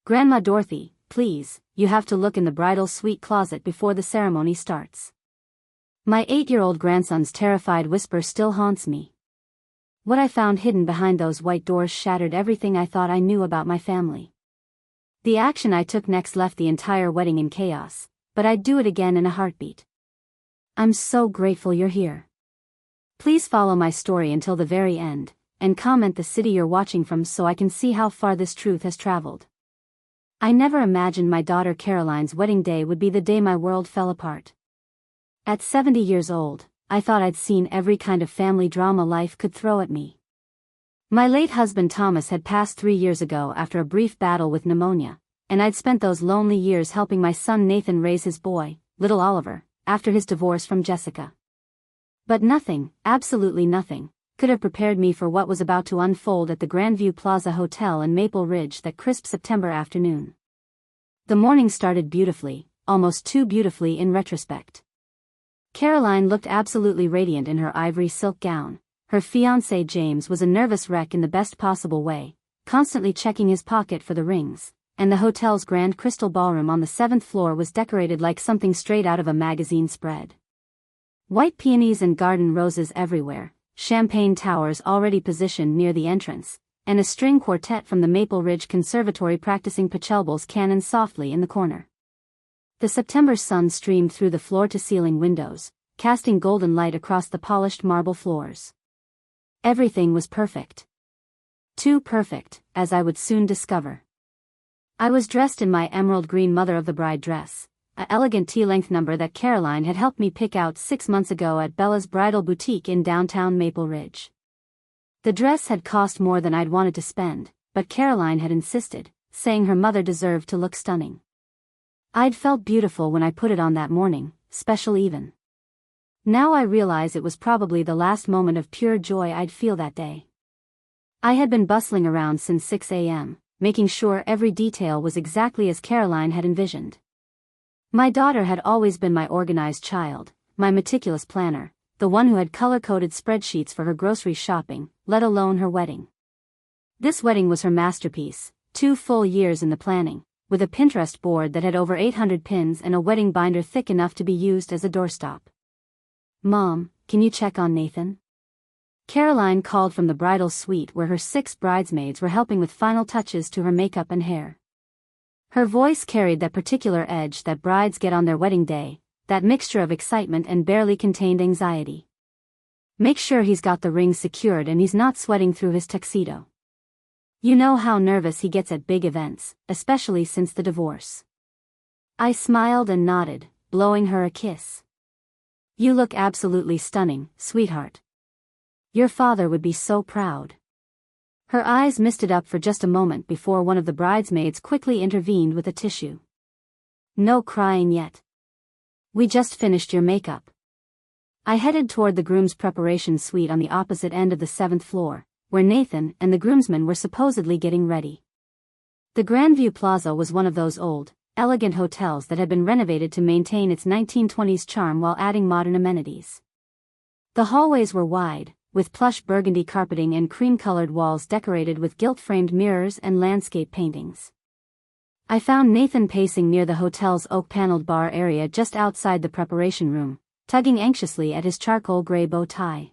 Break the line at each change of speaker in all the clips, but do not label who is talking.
Grandma Dorothy, please, you have to look in the bridal suite closet before the ceremony starts. My 8-year-old grandson's terrified whisper still haunts me. What I found hidden behind those white doors shattered everything I thought I knew about my family. The action I took next left the entire wedding in chaos, but I'd do it again in a heartbeat. I'm so grateful you're here. Please follow my story until the very end, and comment the city you're watching from so I can see how far this truth has traveled. I never imagined my daughter Caroline's wedding day would be the day my world fell apart. At 70 years old, I thought I'd seen every kind of family drama life could throw at me. My late husband Thomas had passed 3 years ago after a brief battle with pneumonia, and I'd spent those lonely years helping my son Nathan raise his boy, little Oliver, after his divorce from Jessica. But nothing, absolutely nothing, could have prepared me for what was about to unfold at the Grandview Plaza Hotel in Maple Ridge that crisp September afternoon. The morning started beautifully, almost too beautifully in retrospect. Caroline looked absolutely radiant in her ivory silk gown. Her fiancé James was a nervous wreck in the best possible way, constantly checking his pocket for the rings, and the hotel's grand crystal ballroom on the 7th floor was decorated like something straight out of a magazine spread. White peonies and garden roses everywhere, champagne towers already positioned near the entrance, and a string quartet from the Maple Ridge Conservatory practicing Pachelbel's canon softly in the corner. The September sun streamed through the floor-to-ceiling windows, casting golden light across the polished marble floors. Everything was perfect. Too perfect, as I would soon discover. I was dressed in my emerald green mother of the bride dress, an elegant tea-length number that Caroline had helped me pick out 6 months ago at Bella's Bridal Boutique in downtown Maple Ridge. The dress had cost more than I'd wanted to spend, but Caroline had insisted, saying her mother deserved to look stunning. I'd felt beautiful when I put it on that morning, special even. Now I realize it was probably the last moment of pure joy I'd feel that day. I had been bustling around since 6 a.m., making sure every detail was exactly as Caroline had envisioned. My daughter had always been my organized child, my meticulous planner, the one who had color-coded spreadsheets for her grocery shopping, let alone her wedding. This wedding was her masterpiece, 2 full years in the planning, with a Pinterest board that had over 800 pins and a wedding binder thick enough to be used as a doorstop. Mom, can you check on Nathan? Caroline called from the bridal suite where her 6 bridesmaids were helping with final touches to her makeup and hair. Her voice carried that particular edge that brides get on their wedding day, that mixture of excitement and barely contained anxiety. Make sure he's got the ring secured and he's not sweating through his tuxedo. You know how nervous he gets at big events, especially since the divorce. I smiled and nodded, blowing her a kiss. You look absolutely stunning, sweetheart. Your father would be so proud. Her eyes misted up for just a moment before one of the bridesmaids quickly intervened with a tissue. No crying yet. We just finished your makeup. I headed toward the groom's preparation suite on the opposite end of the 7th floor, where Nathan and the groomsmen were supposedly getting ready. The Grandview Plaza was one of those old, elegant hotels that had been renovated to maintain its 1920s charm while adding modern amenities. The hallways were wide, with plush burgundy carpeting and cream-colored walls decorated with gilt-framed mirrors and landscape paintings. I found Nathan pacing near the hotel's oak-paneled bar area just outside the preparation room, tugging anxiously at his charcoal gray bow tie.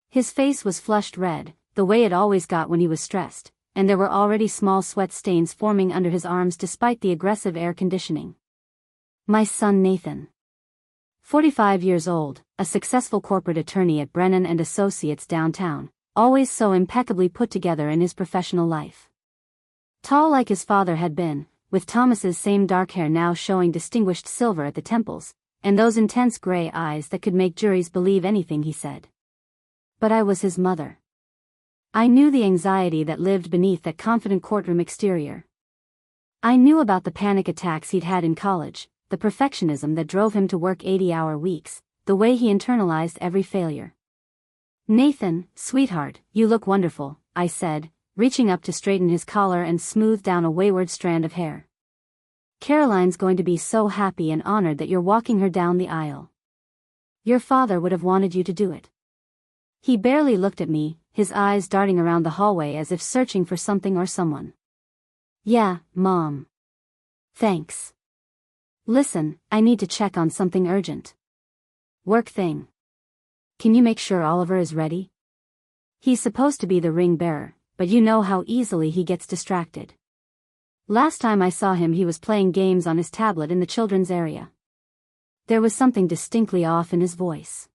His face was flushed red, the way it always got when he was stressed, and there were already small sweat stains forming under his arms despite the aggressive air conditioning. My son Nathan. 45 years old, a successful corporate attorney at Brennan & Associates downtown, always so impeccably put together in his professional life. Tall like his father had been, with Thomas's same dark hair now showing distinguished silver at the temples, and those intense gray eyes that could make juries believe anything he said. But I was his mother. I knew the anxiety that lived beneath that confident courtroom exterior. I knew about the panic attacks he'd had in college, the perfectionism that drove him to work 80-hour weeks, the way he internalized every failure. Nathan, sweetheart, you look wonderful, I said, reaching up to straighten his collar and smooth down a wayward strand of hair. Caroline's going to be so happy and honored that you're walking her down the aisle. Your father would have wanted you to do it. He barely looked at me, his eyes darting around the hallway as if searching for something or someone. Yeah, Mom. Thanks. Listen, I need to check on something urgent. Work thing. Can you make sure Oliver is ready? He's supposed to be the ring bearer, but you know how easily he gets distracted. Last time I saw him he was playing games on his tablet in the children's area. There was something distinctly off in his voice.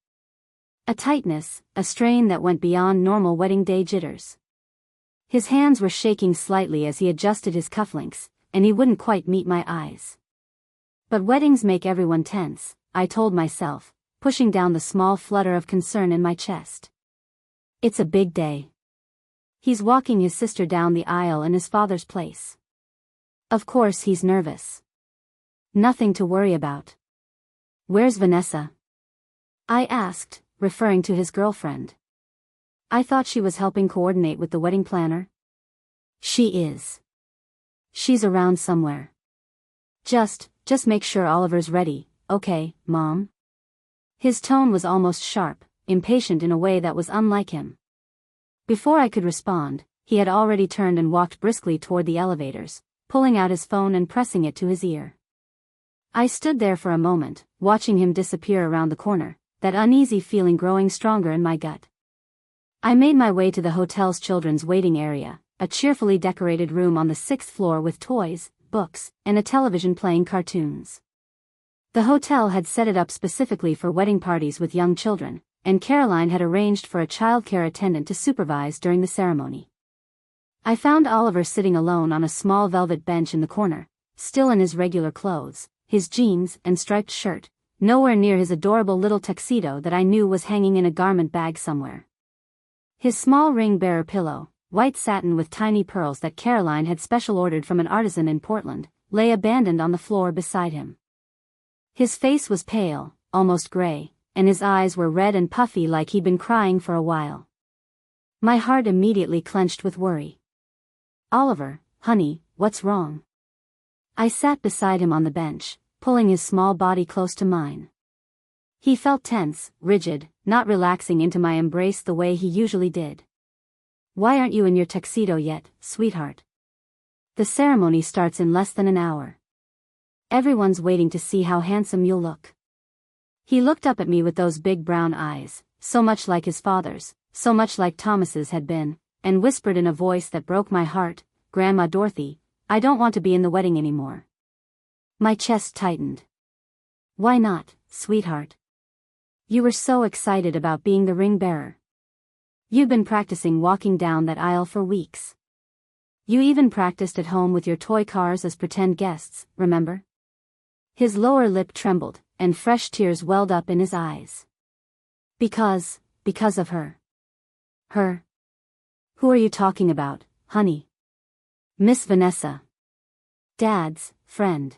A tightness, a strain that went beyond normal wedding day jitters. His hands were shaking slightly as he adjusted his cufflinks, and he wouldn't quite meet my eyes. But weddings make everyone tense, I told myself, pushing down the small flutter of concern in my chest. It's a big day. He's walking his sister down the aisle in his father's place. Of course he's nervous. Nothing to worry about. Where's Vanessa? I asked, referring to his girlfriend. I thought she was helping coordinate with the wedding planner. She is. She's around somewhere. Just make sure Oliver's ready, okay, Mom? His tone was almost sharp, impatient in a way that was unlike him. Before I could respond, he had already turned and walked briskly toward the elevators, pulling out his phone and pressing it to his ear. I stood there for a moment, watching him disappear around the corner, that uneasy feeling growing stronger in my gut. I made my way to the hotel's children's waiting area, a cheerfully decorated room on the 6th floor with toys, books, and a television playing cartoons. The hotel had set it up specifically for wedding parties with young children, and Caroline had arranged for a childcare attendant to supervise during the ceremony. I found Oliver sitting alone on a small velvet bench in the corner, still in his regular clothes, his jeans and striped shirt, nowhere near his adorable little tuxedo that I knew was hanging in a garment bag somewhere. His small ring-bearer pillow, white satin with tiny pearls that Caroline had special ordered from an artisan in Portland, lay abandoned on the floor beside him. His face was pale, almost gray, and his eyes were red and puffy like he'd been crying for a while. My heart immediately clenched with worry. Oliver, honey, what's wrong? I sat beside him on the bench, pulling his small body close to mine. He felt tense, rigid, not relaxing into my embrace the way he usually did. Why aren't you in your tuxedo yet, sweetheart? The ceremony starts in less than an hour. Everyone's waiting to see how handsome you'll look. He looked up at me with those big brown eyes, so much like his father's, so much like Thomas's had been, and whispered in a voice that broke my heart, Grandma Dorothy, I don't want to be in the wedding anymore. My chest tightened. Why not, sweetheart? You were so excited about being the ring bearer. You've been practicing walking down that aisle for weeks. You even practiced at home with your toy cars as pretend guests, remember? His lower lip trembled, and fresh tears welled up in his eyes. Because of her. Her? Who are you talking about, honey? Miss Vanessa. Dad's friend.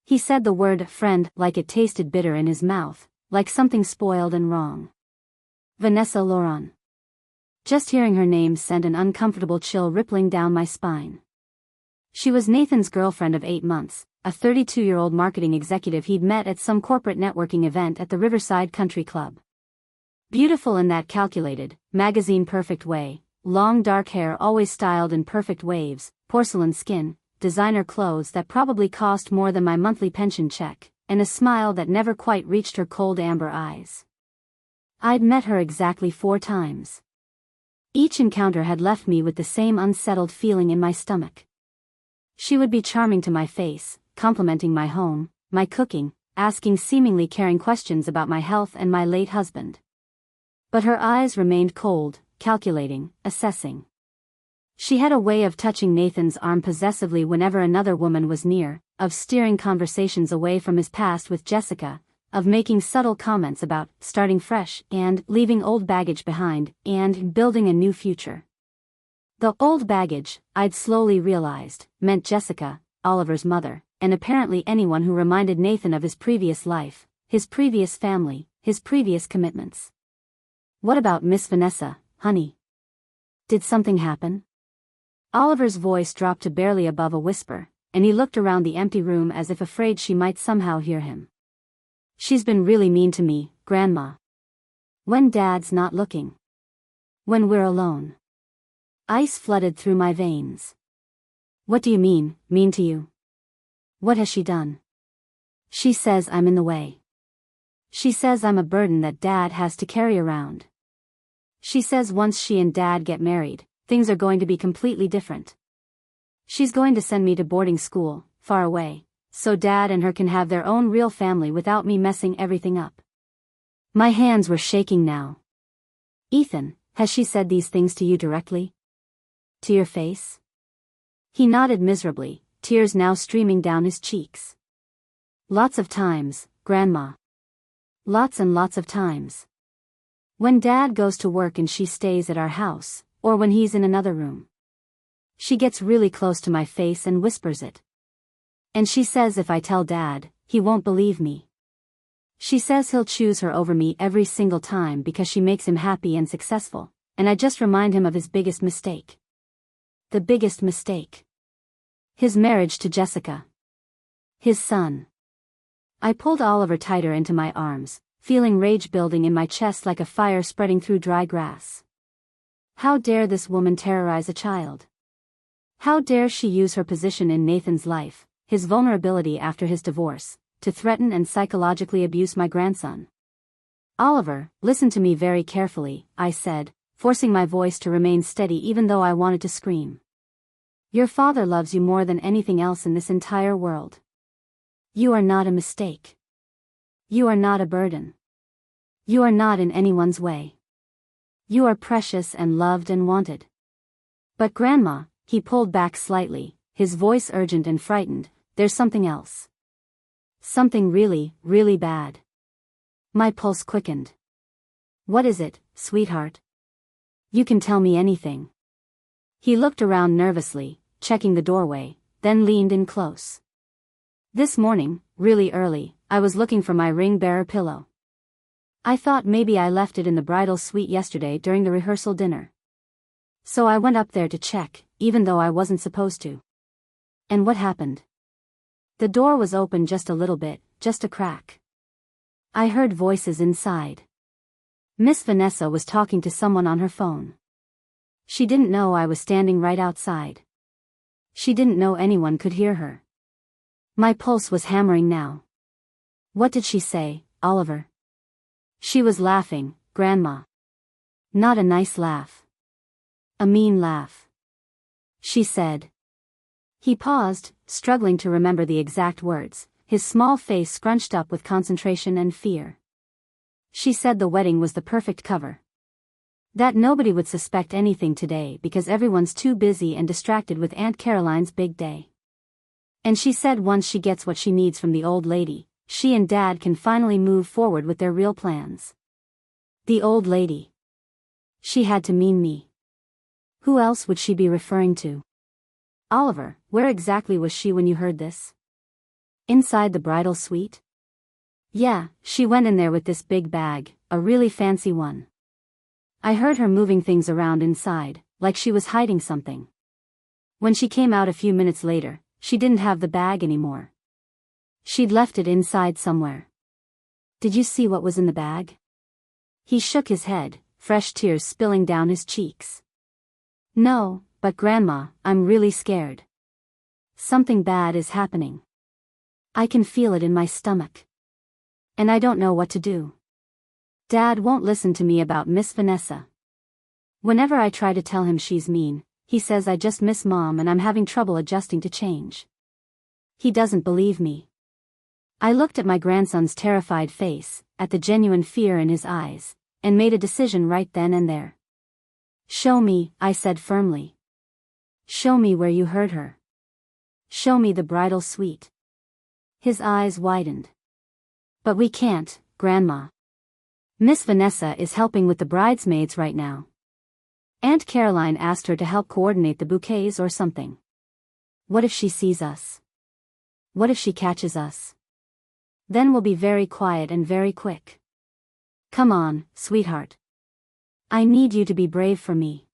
He said the word friend like it tasted bitter in his mouth, like something spoiled and wrong. Vanessa Laurent. Just hearing her name sent an uncomfortable chill rippling down my spine. She was Nathan's girlfriend of 8 months, a 32-year-old marketing executive he'd met at some corporate networking event at the Riverside Country Club. Beautiful in that calculated, magazine-perfect way, long dark hair always styled in perfect waves, porcelain skin, designer clothes that probably cost more than my monthly pension check, and a smile that never quite reached her cold amber eyes. I'd met her exactly 4 times. Each encounter had left me with the same unsettled feeling in my stomach. She would be charming to my face, complimenting my home, my cooking, asking seemingly caring questions about my health and my late husband. But her eyes remained cold, calculating, assessing. She had a way of touching Nathan's arm possessively whenever another woman was near, of steering conversations away from his past with Jessica, of making subtle comments about starting fresh and leaving old baggage behind and building a new future. The old baggage, I'd slowly realized, meant Jessica, Oliver's mother, and apparently anyone who reminded Nathan of his previous life, his previous family, his previous commitments. What about Miss Vanessa, honey? Did something happen? Oliver's voice dropped to barely above a whisper, and he looked around the empty room as if afraid she might somehow hear him. She's been really mean to me, Grandma. When Dad's not looking. When we're alone. Ice flooded through my veins. What do you mean, mean to you? What has she done? She says I'm in the way. She says I'm a burden that Dad has to carry around. She says once she and Dad get married, things are going to be completely different. She's going to send me to boarding school, far away, so Dad and her can have their own real family without me messing everything up. My hands were shaking now. Ethan, has she said these things to you directly? To your face? He nodded miserably, tears now streaming down his cheeks. Lots of times, Grandma. Lots and lots of times. When Dad goes to work and she stays at our house, or when he's in another room. She gets really close to my face and whispers it. And she says if I tell Dad, he won't believe me. She says he'll choose her over me every single time because she makes him happy and successful, and I just remind him of his biggest mistake. The biggest mistake. His marriage to Jessica. His son. I pulled Oliver tighter into my arms, feeling rage building in my chest like a fire spreading through dry grass. How dare this woman terrorize a child? How dare she use her position in Nathan's life, his vulnerability after his divorce, to threaten and psychologically abuse my grandson? Oliver, listen to me very carefully, I said, forcing my voice to remain steady even though I wanted to scream. Your father loves you more than anything else in this entire world. You are not a mistake. You are not a burden. You are not in anyone's way. You are precious and loved and wanted. But Grandma, he pulled back slightly, his voice urgent and frightened, there's something else. Something really, really bad. My pulse quickened. What is it, sweetheart? You can tell me anything. He looked around nervously, checking the doorway, then leaned in close. This morning, really early, I was looking for my ring-bearer pillow. I thought maybe I left it in the bridal suite yesterday during the rehearsal dinner. So I went up there to check, even though I wasn't supposed to. And what happened? The door was open just a little bit, just a crack. I heard voices inside. Miss Vanessa was talking to someone on her phone. She didn't know I was standing right outside. She didn't know anyone could hear her. My pulse was hammering now. What did she say, Oliver? She was laughing, Grandma. Not a nice laugh. A mean laugh. She said. He paused, struggling to remember the exact words, his small face scrunched up with concentration and fear. She said the wedding was the perfect cover. That nobody would suspect anything today because everyone's too busy and distracted with Aunt Caroline's big day. And she said once she gets what she needs from the old lady, she and Dad can finally move forward with their real plans. The old lady. She had to mean me. Who else would she be referring to? Oliver, where exactly was she when you heard this? Inside the bridal suite? Yeah, she went in there with this big bag, a really fancy one. I heard her moving things around inside, like she was hiding something. When she came out a few minutes later, she didn't have the bag anymore. She'd left it inside somewhere. Did you see what was in the bag? He shook his head, fresh tears spilling down his cheeks. No, but Grandma, I'm really scared. Something bad is happening. I can feel it in my stomach. And I don't know what to do. Dad won't listen to me about Miss Vanessa. Whenever I try to tell him she's mean, he says I just miss Mom and I'm having trouble adjusting to change. He doesn't believe me. I looked at my grandson's terrified face, at the genuine fear in his eyes, and made a decision right then and there. Show me, I said firmly. Show me where you heard her. Show me the bridal suite. His eyes widened. But we can't, Grandma. Miss Vanessa is helping with the bridesmaids right now. Aunt Caroline asked her to help coordinate the bouquets or something. What if she sees us? What if she catches us? Then we'll be very quiet and very quick. Come on, sweetheart. I need you to be brave for me.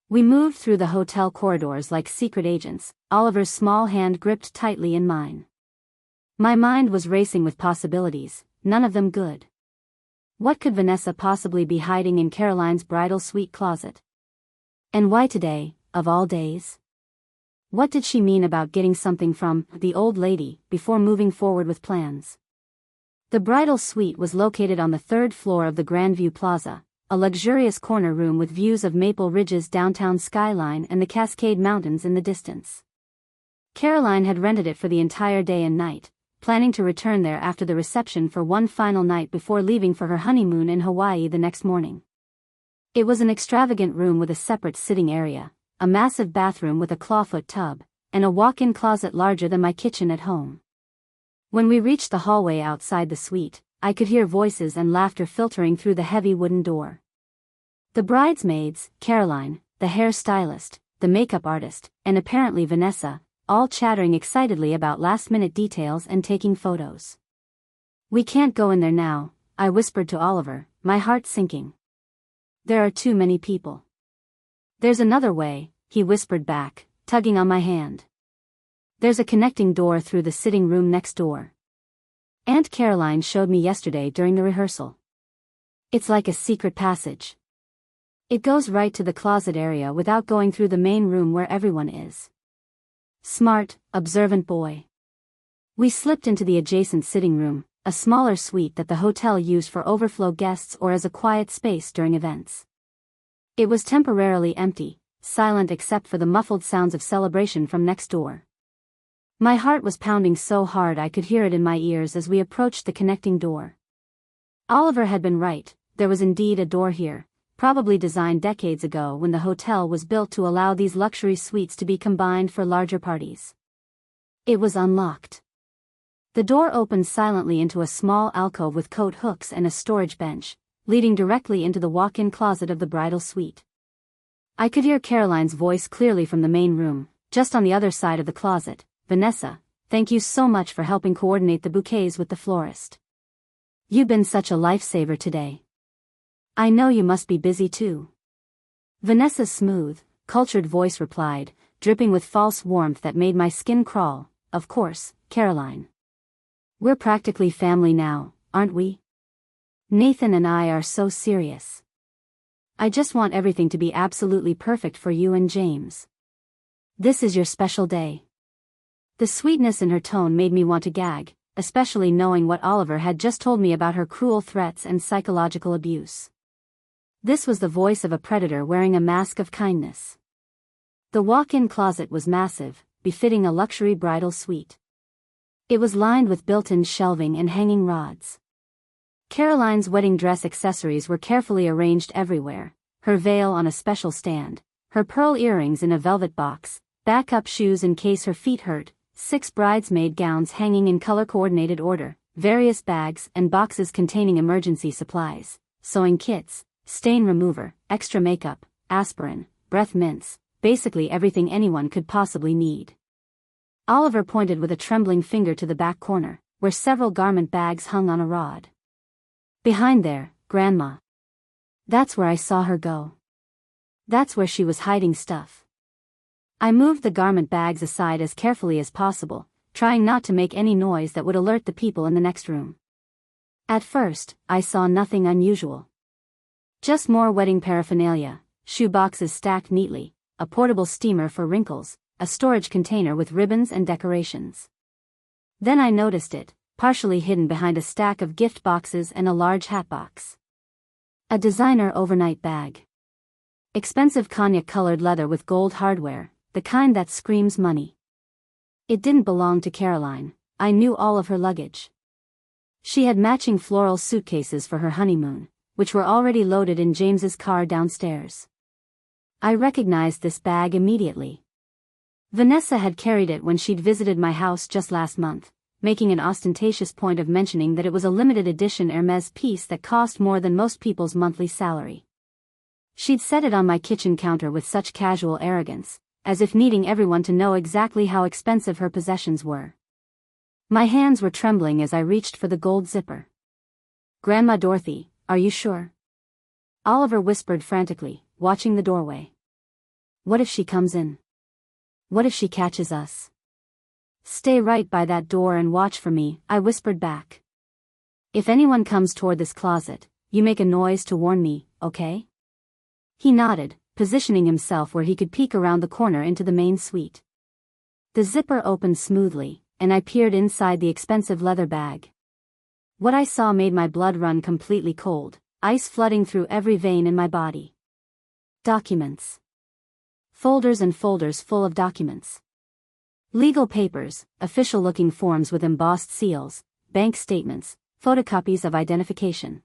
We moved through the hotel corridors like secret agents, Oliver's small hand gripped tightly in mine. My mind was racing with possibilities, none of them good. What could Vanessa possibly be hiding in Caroline's bridal suite closet? And why today, of all days? What did she mean about getting something from the old lady before moving forward with plans? The bridal suite was located on the third floor of the Grandview Plaza, a luxurious corner room with views of Maple Ridge's downtown skyline and the Cascade Mountains in the distance. Caroline had rented it for the entire day and night, planning to return there after the reception for one final night before leaving for her honeymoon in Hawaii the next morning. It was an extravagant room with a separate sitting area, a massive bathroom with a clawfoot tub, and a walk-in closet larger than my kitchen at home. When we reached the hallway outside the suite, I could hear voices and laughter filtering through the heavy wooden door. The bridesmaids, Caroline, the hairstylist, the makeup artist, and apparently Vanessa, all chattering excitedly about last-minute details and taking photos. "We can't go in there now," I whispered to Oliver, my heart sinking. "There are too many people." "There's another way," he whispered back, tugging on my hand. "There's a connecting door through the sitting room next door. Aunt Caroline showed me yesterday during the rehearsal. It's like a secret passage. It goes right to the closet area without going through the main room where everyone is." Smart, observant boy. We slipped into the adjacent sitting room, a smaller suite that the hotel used for overflow guests or as a quiet space during events. It was temporarily empty, silent except for the muffled sounds of celebration from next door. My heart was pounding so hard I could hear it in my ears as we approached the connecting door. Oliver had been right, there was indeed a door here, probably designed decades ago when the hotel was built to allow these luxury suites to be combined for larger parties. It was unlocked. The door opened silently into a small alcove with coat hooks and a storage bench, leading directly into the walk-in closet of the bridal suite. I could hear Caroline's voice clearly from the main room, just on the other side of the closet. "Vanessa, thank you so much for helping coordinate the bouquets with the florist. You've been such a lifesaver today. I know you must be busy too." Vanessa's smooth, cultured voice replied, dripping with false warmth that made my skin crawl. "Of course, Caroline. We're practically family now, aren't we? Nathan and I are so serious. I just want everything to be absolutely perfect for you and James. This is your special day." The sweetness in her tone made me want to gag, especially knowing what Oliver had just told me about her cruel threats and psychological abuse. This was the voice of a predator wearing a mask of kindness. The walk-in closet was massive, befitting a luxury bridal suite. It was lined with built-in shelving and hanging rods. Caroline's wedding dress accessories were carefully arranged everywhere, her veil on a special stand, her pearl earrings in a velvet box, backup shoes in case her feet hurt, 6 bridesmaid gowns hanging in color-coordinated order, various bags and boxes containing emergency supplies, sewing kits, stain remover, extra makeup, aspirin, breath mints, basically everything anyone could possibly need. Oliver pointed with a trembling finger to the back corner, where several garment bags hung on a rod. "Behind there, Grandma. That's where I saw her go. That's where she was hiding stuff." I moved the garment bags aside as carefully as possible, trying not to make any noise that would alert the people in the next room. At first, I saw nothing unusual. Just more wedding paraphernalia, shoe boxes stacked neatly, a portable steamer for wrinkles, a storage container with ribbons and decorations. Then I noticed it, partially hidden behind a stack of gift boxes and a large hat box. A designer overnight bag. Expensive cognac-colored leather with gold hardware, the kind that screams money. It didn't belong to Caroline, I knew all of her luggage. She had matching floral suitcases for her honeymoon, which were already loaded in James's car downstairs. I recognized this bag immediately. Vanessa had carried it when she'd visited my house just last month, making an ostentatious point of mentioning that it was a limited edition Hermès piece that cost more than most people's monthly salary. She'd set it on my kitchen counter with such casual arrogance, as if needing everyone to know exactly how expensive her possessions were. My hands were trembling as I reached for the gold zipper. "Grandma Dorothy, are you sure?" Oliver whispered frantically, watching the doorway. "What if she comes in? What if she catches us?" "Stay right by that door and watch for me," I whispered back. "If anyone comes toward this closet, you make a noise to warn me, okay?" He nodded, positioning himself where he could peek around the corner into the main suite. The zipper opened smoothly, and I peered inside the expensive leather bag. What I saw made my blood run completely cold, ice flooding through every vein in my body. Documents. Folders and folders full of documents. Legal papers, official-looking forms with embossed seals, bank statements, photocopies of identification.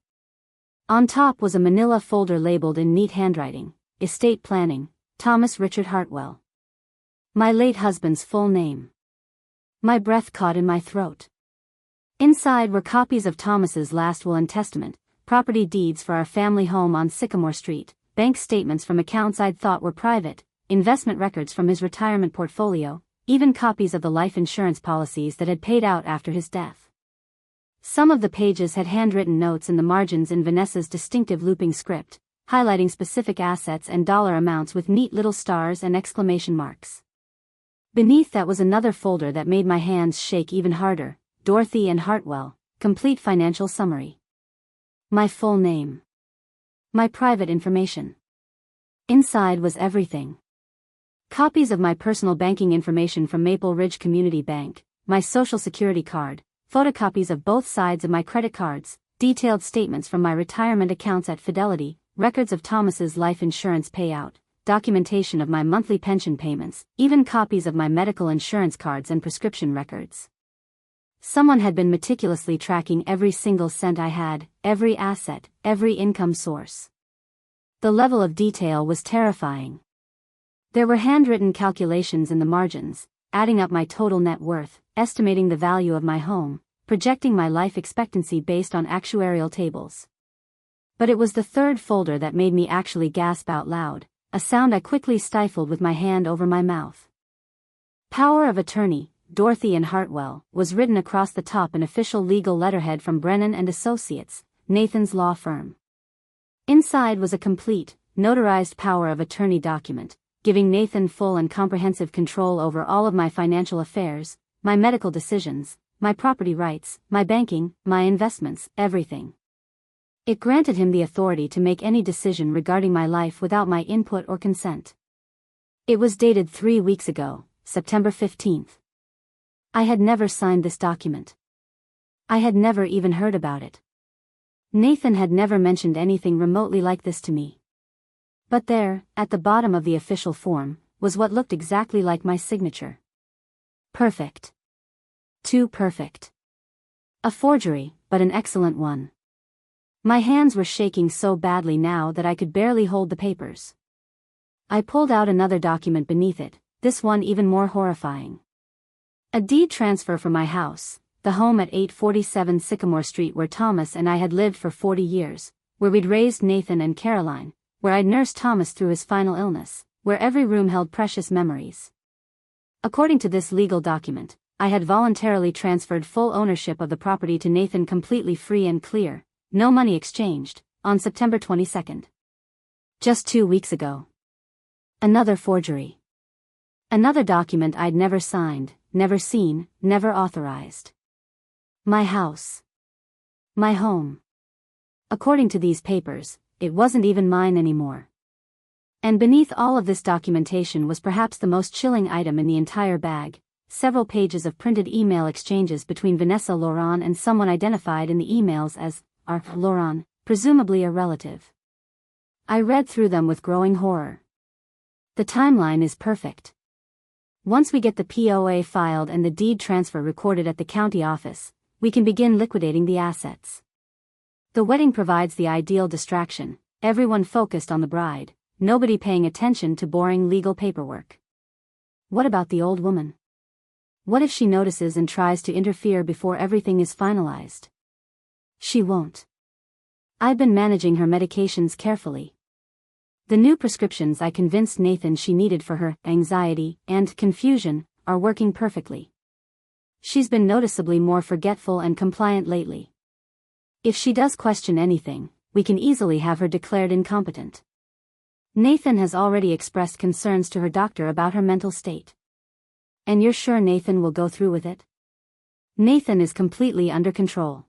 On top was a manila folder labeled in neat handwriting, Estate Planning, Thomas Richard Hartwell. My late husband's full name. My breath caught in my throat. Inside were copies of Thomas's last will and testament, property deeds for our family home on Sycamore Street, bank statements from accounts I'd thought were private, investment records from his retirement portfolio, even copies of the life insurance policies that had paid out after his death. Some of the pages had handwritten notes in the margins in Vanessa's distinctive looping script, highlighting specific assets and dollar amounts with neat little stars and exclamation marks. Beneath that was another folder that made my hands shake even harder, Dorothy and Hartwell, complete financial summary. My full name. My private information. Inside was everything. Copies of my personal banking information from Maple Ridge Community Bank, my social security card, photocopies of both sides of my credit cards, detailed statements from my retirement accounts at Fidelity, records of Thomas's life insurance payout, documentation of my monthly pension payments, even copies of my medical insurance cards and prescription records. Someone had been meticulously tracking every single cent I had, every asset, every income source. The level of detail was terrifying. There were handwritten calculations in the margins, adding up my total net worth, estimating the value of my home, projecting my life expectancy based on actuarial tables. But it was the third folder that made me actually gasp out loud, a sound I quickly stifled with my hand over my mouth. Power of attorney, Dorothy and Hartwell, was written across the top in official legal letterhead from Brennan and Associates, Nathan's law firm. Inside was a complete, notarized power of attorney document, giving Nathan full and comprehensive control over all of my financial affairs, my medical decisions, my property rights, my banking, my investments, everything. It granted him the authority to make any decision regarding my life without my input or consent. It was dated 3 weeks ago, September 15th. I had never signed this document. I had never even heard about it. Nathan had never mentioned anything remotely like this to me. But there, at the bottom of the official form, was what looked exactly like my signature. Perfect. Too perfect. A forgery, but an excellent one. My hands were shaking so badly now that I could barely hold the papers. I pulled out another document beneath it, this one even more horrifying. A deed transfer for my house, the home at 847 Sycamore Street where Thomas and I had lived for 40 years, where we'd raised Nathan and Caroline, where I'd nursed Thomas through his final illness, where every room held precious memories. According to this legal document, I had voluntarily transferred full ownership of the property to Nathan completely free and clear, no money exchanged, on September 22nd. Just 2 weeks ago. Another forgery. Another document I'd never signed, never seen, never authorized. My house. My home. According to these papers, it wasn't even mine anymore. And beneath all of this documentation was perhaps the most chilling item in the entire bag, several pages of printed email exchanges between Vanessa Laurent and someone identified in the emails as R. Laurent, presumably a relative. I read through them with growing horror. The timeline is perfect. Once we get the POA filed and the deed transfer recorded at the county office, we can begin liquidating the assets. The wedding provides the ideal distraction, everyone focused on the bride, nobody paying attention to boring legal paperwork. What about the old woman? What if she notices and tries to interfere before everything is finalized? She won't. I've been managing her medications carefully. The new prescriptions I convinced Nathan she needed for her anxiety and confusion are working perfectly. She's been noticeably more forgetful and compliant lately. If she does question anything, we can easily have her declared incompetent. Nathan has already expressed concerns to her doctor about her mental state. And you're sure Nathan will go through with it? Nathan is completely under control.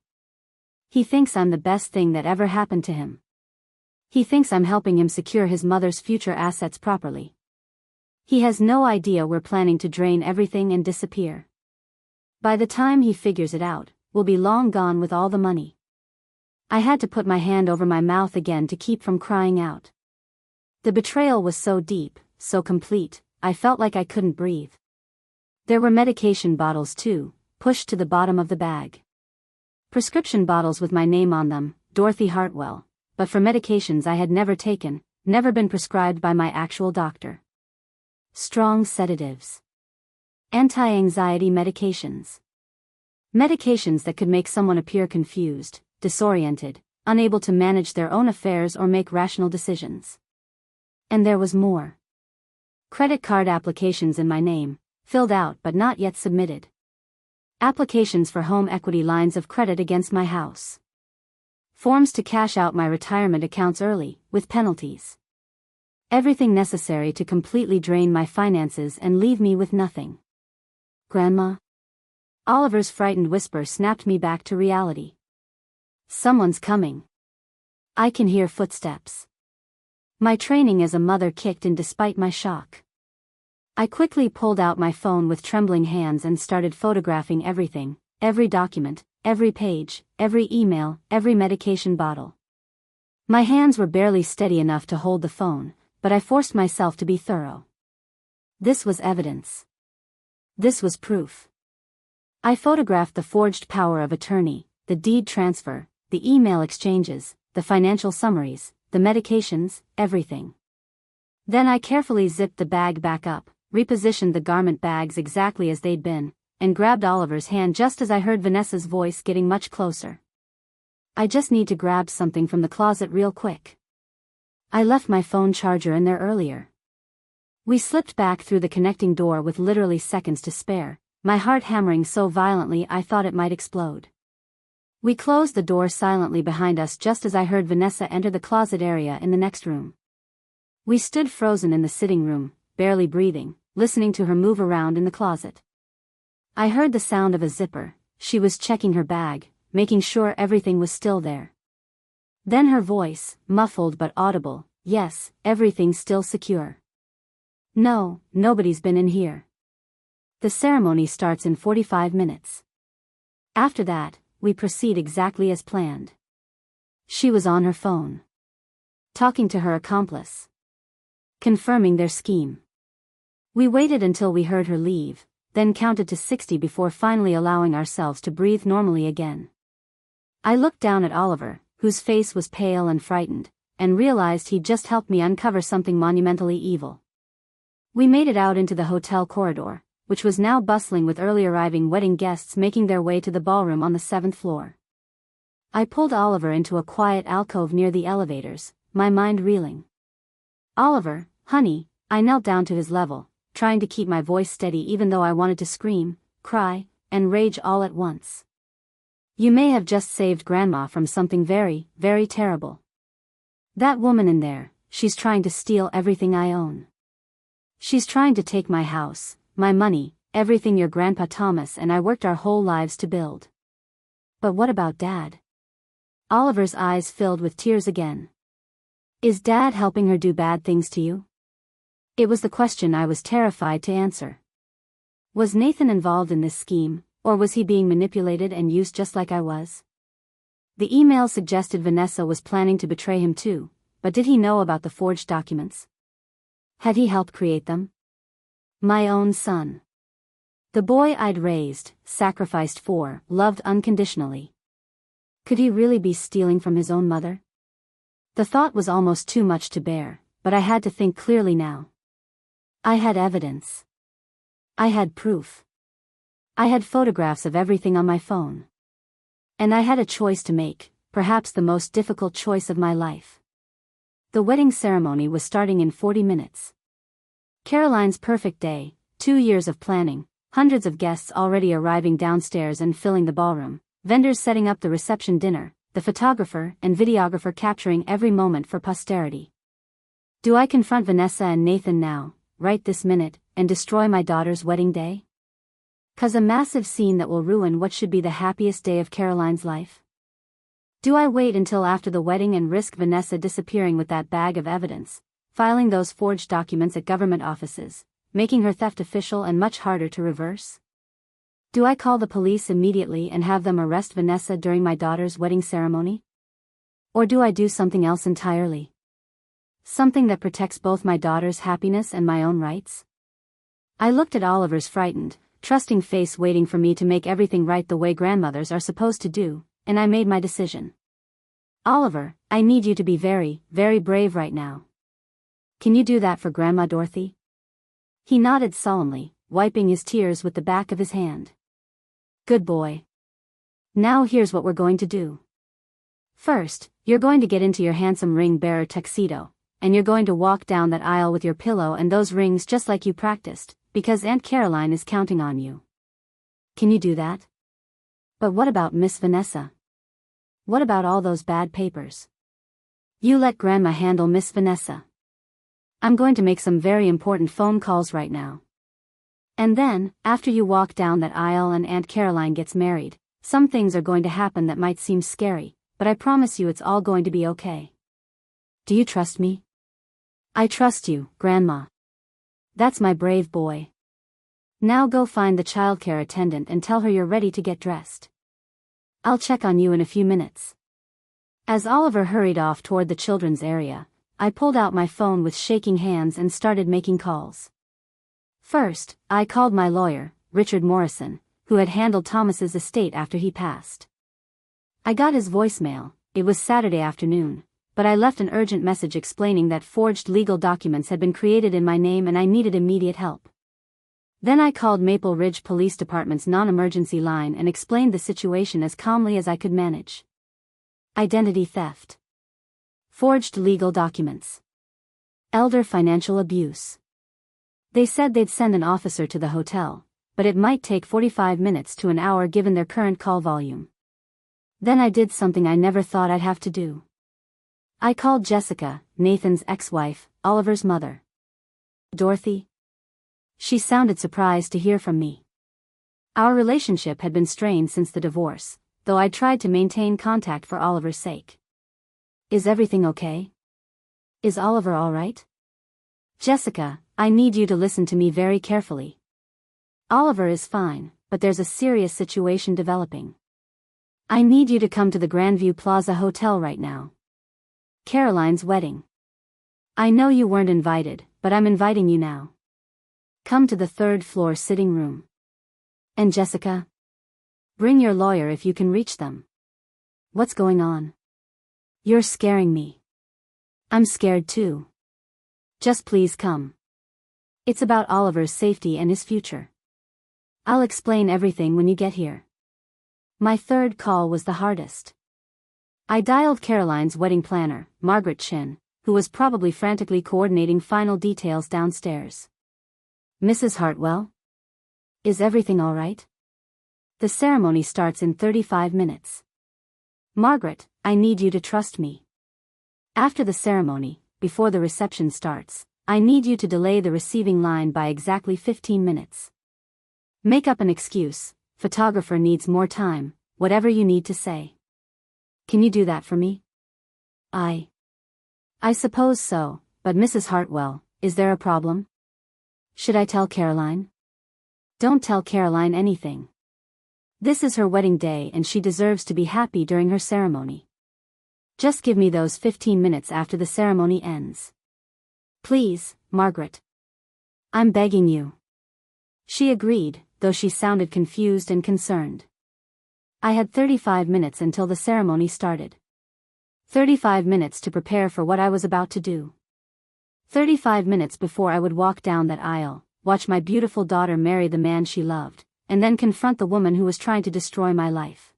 He thinks I'm the best thing that ever happened to him. He thinks I'm helping him secure his mother's future assets properly. He has no idea we're planning to drain everything and disappear. By the time he figures it out, we'll be long gone with all the money. I had to put my hand over my mouth again to keep from crying out. The betrayal was so deep, so complete, I felt like I couldn't breathe. There were medication bottles too, pushed to the bottom of the bag. Prescription bottles with my name on them, Dorothy Hartwell, but for medications I had never taken, never been prescribed by my actual doctor. Strong sedatives. Anti-anxiety medications. Medications that could make someone appear confused, disoriented, unable to manage their own affairs or make rational decisions. And there was more. Credit card applications in my name, filled out but not yet submitted. Applications for home equity lines of credit against my house. Forms to cash out my retirement accounts early, with penalties. Everything necessary to completely drain my finances and leave me with nothing. Grandma? Oliver's frightened whisper snapped me back to reality. Someone's coming. I can hear footsteps. My training as a mother kicked in despite my shock. I quickly pulled out my phone with trembling hands and started photographing everything, every document, every page, every email, every medication bottle. My hands were barely steady enough to hold the phone, but I forced myself to be thorough. This was evidence. This was proof. I photographed the forged power of attorney, the deed transfer, the email exchanges, the financial summaries, the medications, everything. Then I carefully zipped the bag back up, repositioned the garment bags exactly as they'd been, and grabbed Oliver's hand just as I heard Vanessa's voice getting much closer. I just need to grab something from the closet real quick. I left my phone charger in there earlier. We slipped back through the connecting door with literally seconds to spare, my heart hammering so violently I thought it might explode. We closed the door silently behind us just as I heard Vanessa enter the closet area in the next room. We stood frozen in the sitting room, barely breathing, listening to her move around in the closet. I heard the sound of a zipper. She was checking her bag, making sure everything was still there. Then her voice, muffled but audible, "Yes, everything's still secure. No, nobody's been in here. The ceremony starts in 45 minutes. After that, we proceed exactly as planned." She was on her phone, talking to her accomplice, confirming their scheme. We waited until we heard her leave, then counted to 60 before finally allowing ourselves to breathe normally again. I looked down at Oliver, whose face was pale and frightened, and realized he'd just helped me uncover something monumentally evil. We made it out into the hotel corridor, which was now bustling with early arriving wedding guests making their way to the ballroom on the 7th floor. I pulled Oliver into a quiet alcove near the elevators, my mind reeling. "Oliver, honey," I knelt down to his level, trying to keep my voice steady even though I wanted to scream, cry, and rage all at once. "You may have just saved Grandma from something very, very terrible. That woman in there, she's trying to steal everything I own. She's trying to take my house, my money, everything your Grandpa Thomas and I worked our whole lives to build." "But what about Dad?" Oliver's eyes filled with tears again. "Is Dad helping her do bad things to you?" It was the question I was terrified to answer. Was Nathan involved in this scheme, or was he being manipulated and used just like I was? The email suggested Vanessa was planning to betray him too, but did he know about the forged documents? Had he helped create them? My own son. The boy I'd raised, sacrificed for, loved unconditionally. Could he really be stealing from his own mother? The thought was almost too much to bear, but I had to think clearly now. I had evidence. I had proof. I had photographs of everything on my phone. And I had a choice to make, perhaps the most difficult choice of my life. The wedding ceremony was starting in 40 minutes. Caroline's perfect day, 2 years of planning, hundreds of guests already arriving downstairs and filling the ballroom, vendors setting up the reception dinner, the photographer and videographer capturing every moment for posterity. Do I confront Vanessa and Nathan now, right this minute, and destroy my daughter's wedding day? 'Cause a massive scene that will ruin what should be the happiest day of Caroline's life? Do I wait until after the wedding and risk Vanessa disappearing with that bag of evidence, filing those forged documents at government offices, making her theft official and much harder to reverse? Do I call the police immediately and have them arrest Vanessa during my daughter's wedding ceremony? Or do I do something else entirely? Something that protects both my daughter's happiness and my own rights? I looked at Oliver's frightened, trusting face waiting for me to make everything right the way grandmothers are supposed to do, and I made my decision. Oliver, I need you to be very, very brave right now. Can you do that for Grandma Dorothy? He nodded solemnly, wiping his tears with the back of his hand. Good boy. Now here's what we're going to do. First, you're going to get into your handsome ring-bearer tuxedo, and you're going to walk down that aisle with your pillow and those rings just like you practiced, because Aunt Caroline is counting on you. Can you do that? But what about Miss Vanessa? What about all those bad papers? You let Grandma handle Miss Vanessa. I'm going to make some very important phone calls right now. And then, after you walk down that aisle and Aunt Caroline gets married, some things are going to happen that might seem scary, but I promise you it's all going to be okay. Do you trust me? I trust you, Grandma. That's my brave boy. Now go find the childcare attendant and tell her you're ready to get dressed. I'll check on you in a few minutes. As Oliver hurried off toward the children's area, I pulled out my phone with shaking hands and started making calls. First, I called my lawyer, Richard Morrison, who had handled Thomas's estate after he passed. I got his voicemail. It was Saturday afternoon, but I left an urgent message explaining that forged legal documents had been created in my name and I needed immediate help. Then I called Maple Ridge Police Department's non-emergency line and explained the situation as calmly as I could manage. Identity theft. Forged legal documents. Elder financial abuse. They said they'd send an officer to the hotel, but it might take 45 minutes to an hour given their current call volume. Then I did something I never thought I'd have to do. I called Jessica, Nathan's ex-wife, Oliver's mother. Dorothy? She sounded surprised to hear from me. Our relationship had been strained since the divorce, though I tried to maintain contact for Oliver's sake. Is everything okay? Is Oliver all right? Jessica, I need you to listen to me very carefully. Oliver is fine, but there's a serious situation developing. I need you to come to the Grandview Plaza Hotel right now. Caroline's wedding. I know you weren't invited, but I'm inviting you now. Come to the third-floor sitting room. And Jessica? Bring your lawyer if you can reach them. What's going on? You're scaring me. I'm scared too. Just please come. It's about Oliver's safety and his future. I'll explain everything when you get here. My third call was the hardest. I dialed Caroline's wedding planner, Margaret Chin, who was probably frantically coordinating final details downstairs. Mrs. Hartwell? Is everything all right? The ceremony starts in 35 minutes. Margaret, I need you to trust me. After the ceremony, before the reception starts, I need you to delay the receiving line by exactly 15 minutes. Make up an excuse, photographer needs more time, whatever you need to say. Can you do that for me? I suppose so, but Mrs. Hartwell, is there a problem? Should I tell Caroline? Don't tell Caroline anything. This is her wedding day and she deserves to be happy during her ceremony. Just give me those 15 minutes after the ceremony ends. Please, Margaret. I'm begging you. She agreed, though she sounded confused and concerned. I had 35 minutes until the ceremony started. 35 minutes to prepare for what I was about to do. 35 minutes before I would walk down that aisle, watch my beautiful daughter marry the man she loved, and then confront the woman who was trying to destroy my life.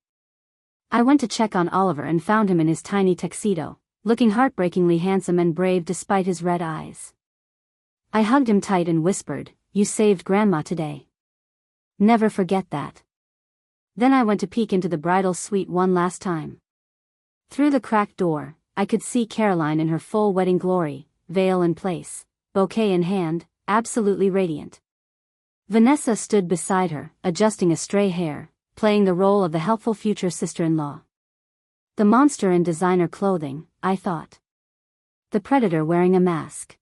I went to check on Oliver and found him in his tiny tuxedo, looking heartbreakingly handsome and brave despite his red eyes. I hugged him tight and whispered, "You saved Grandma today. Never forget that." Then I went to peek into the bridal suite one last time. Through the cracked door, I could see Caroline in her full wedding glory, veil in place, bouquet in hand, absolutely radiant. Vanessa stood beside her, adjusting a stray hair, playing the role of the helpful future sister-in-law. The monster in designer clothing, I thought. The predator wearing a mask.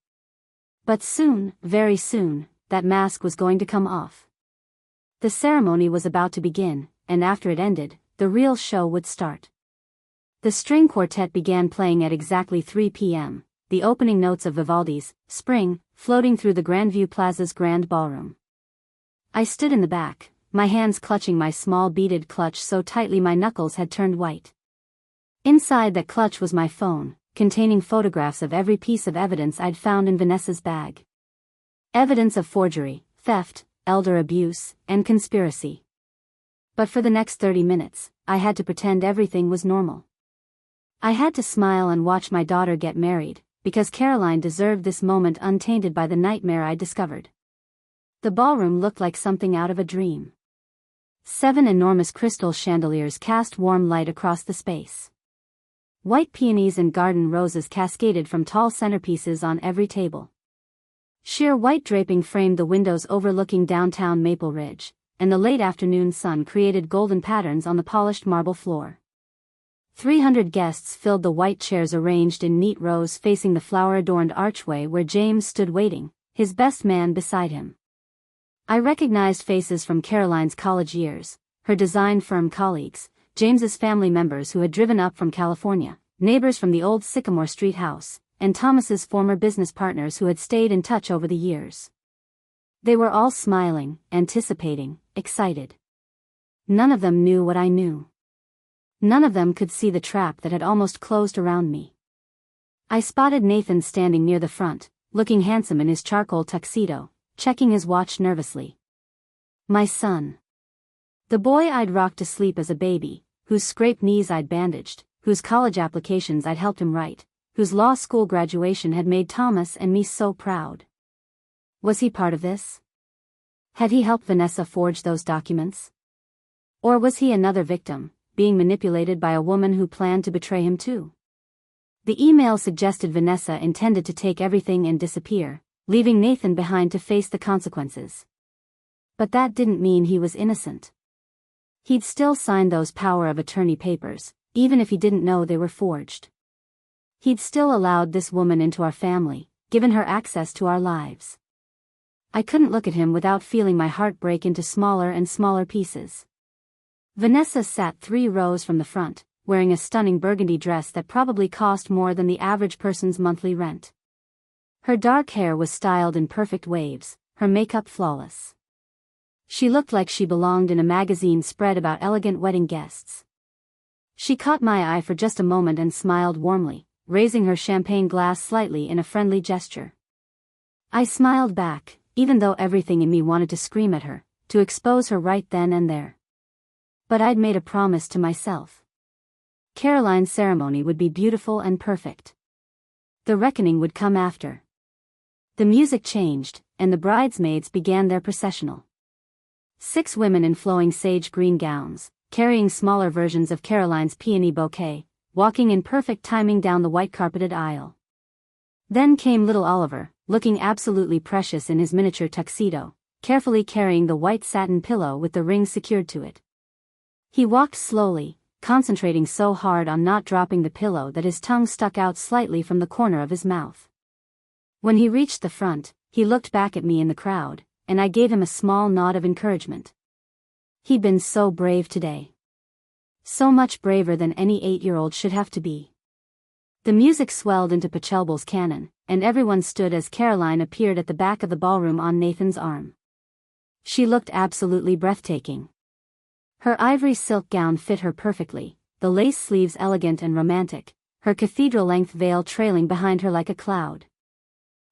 But soon, very soon, that mask was going to come off. The ceremony was about to begin, and after it ended, the real show would start. The string quartet began playing at exactly 3 p.m., the opening notes of Vivaldi's Spring, floating through the Grandview Plaza's grand ballroom. I stood in the back, my hands clutching my small beaded clutch so tightly my knuckles had turned white. Inside that clutch was my phone, containing photographs of every piece of evidence I'd found in Vanessa's bag. Evidence of forgery, theft, elder abuse, and conspiracy. But for the next 30 minutes, I had to pretend everything was normal. I had to smile and watch my daughter get married, because Caroline deserved this moment untainted by the nightmare I discovered. The ballroom looked like something out of a dream. 7 enormous crystal chandeliers cast warm light across the space. White peonies and garden roses cascaded from tall centerpieces on every table. Sheer white draping framed the windows overlooking downtown Maple Ridge, and the late afternoon sun created golden patterns on the polished marble floor. 300 guests filled the white chairs arranged in neat rows facing the flower-adorned archway where James stood waiting, his best man beside him. I recognized faces from Caroline's college years, her design firm colleagues, James's family members who had driven up from California, neighbors from the old Sycamore Street house, and Thomas's former business partners who had stayed in touch over the years. They were all smiling, anticipating, excited. None of them knew what I knew. None of them could see the trap that had almost closed around me. I spotted Nathan standing near the front, looking handsome in his charcoal tuxedo, checking his watch nervously. My son. The boy I'd rocked to sleep as a baby, whose scraped knees I'd bandaged, whose college applications I'd helped him write, whose law school graduation had made Thomas and me so proud. Was he part of this? Had he helped Vanessa forge those documents? Or was he another victim, being manipulated by a woman who planned to betray him too? The email suggested Vanessa intended to take everything and disappear, leaving Nathan behind to face the consequences. But that didn't mean he was innocent. He'd still signed those power of attorney papers, even if he didn't know they were forged. He'd still allowed this woman into our family, given her access to our lives. I couldn't look at him without feeling my heart break into smaller and smaller pieces. Vanessa sat 3 rows from the front, wearing a stunning burgundy dress that probably cost more than the average person's monthly rent. Her dark hair was styled in perfect waves, her makeup flawless. She looked like she belonged in a magazine spread about elegant wedding guests. She caught my eye for just a moment and smiled warmly, raising her champagne glass slightly in a friendly gesture. I smiled back, even though everything in me wanted to scream at her, to expose her right then and there. But I'd made a promise to myself. Caroline's ceremony would be beautiful and perfect. The reckoning would come after. The music changed, and the bridesmaids began their processional. 6 women in flowing sage green gowns, carrying smaller versions of Caroline's peony bouquet, walking in perfect timing down the white-carpeted aisle. Then came little Oliver, looking absolutely precious in his miniature tuxedo, carefully carrying the white satin pillow with the ring secured to it. He walked slowly, concentrating so hard on not dropping the pillow that his tongue stuck out slightly from the corner of his mouth. When he reached the front, he looked back at me in the crowd, and I gave him a small nod of encouragement. He'd been so brave today. So much braver than any 8-year-old should have to be. The music swelled into Pachelbel's canon, and everyone stood as Caroline appeared at the back of the ballroom on Nathan's arm. She looked absolutely breathtaking. Her ivory silk gown fit her perfectly, the lace sleeves elegant and romantic, her cathedral-length veil trailing behind her like a cloud.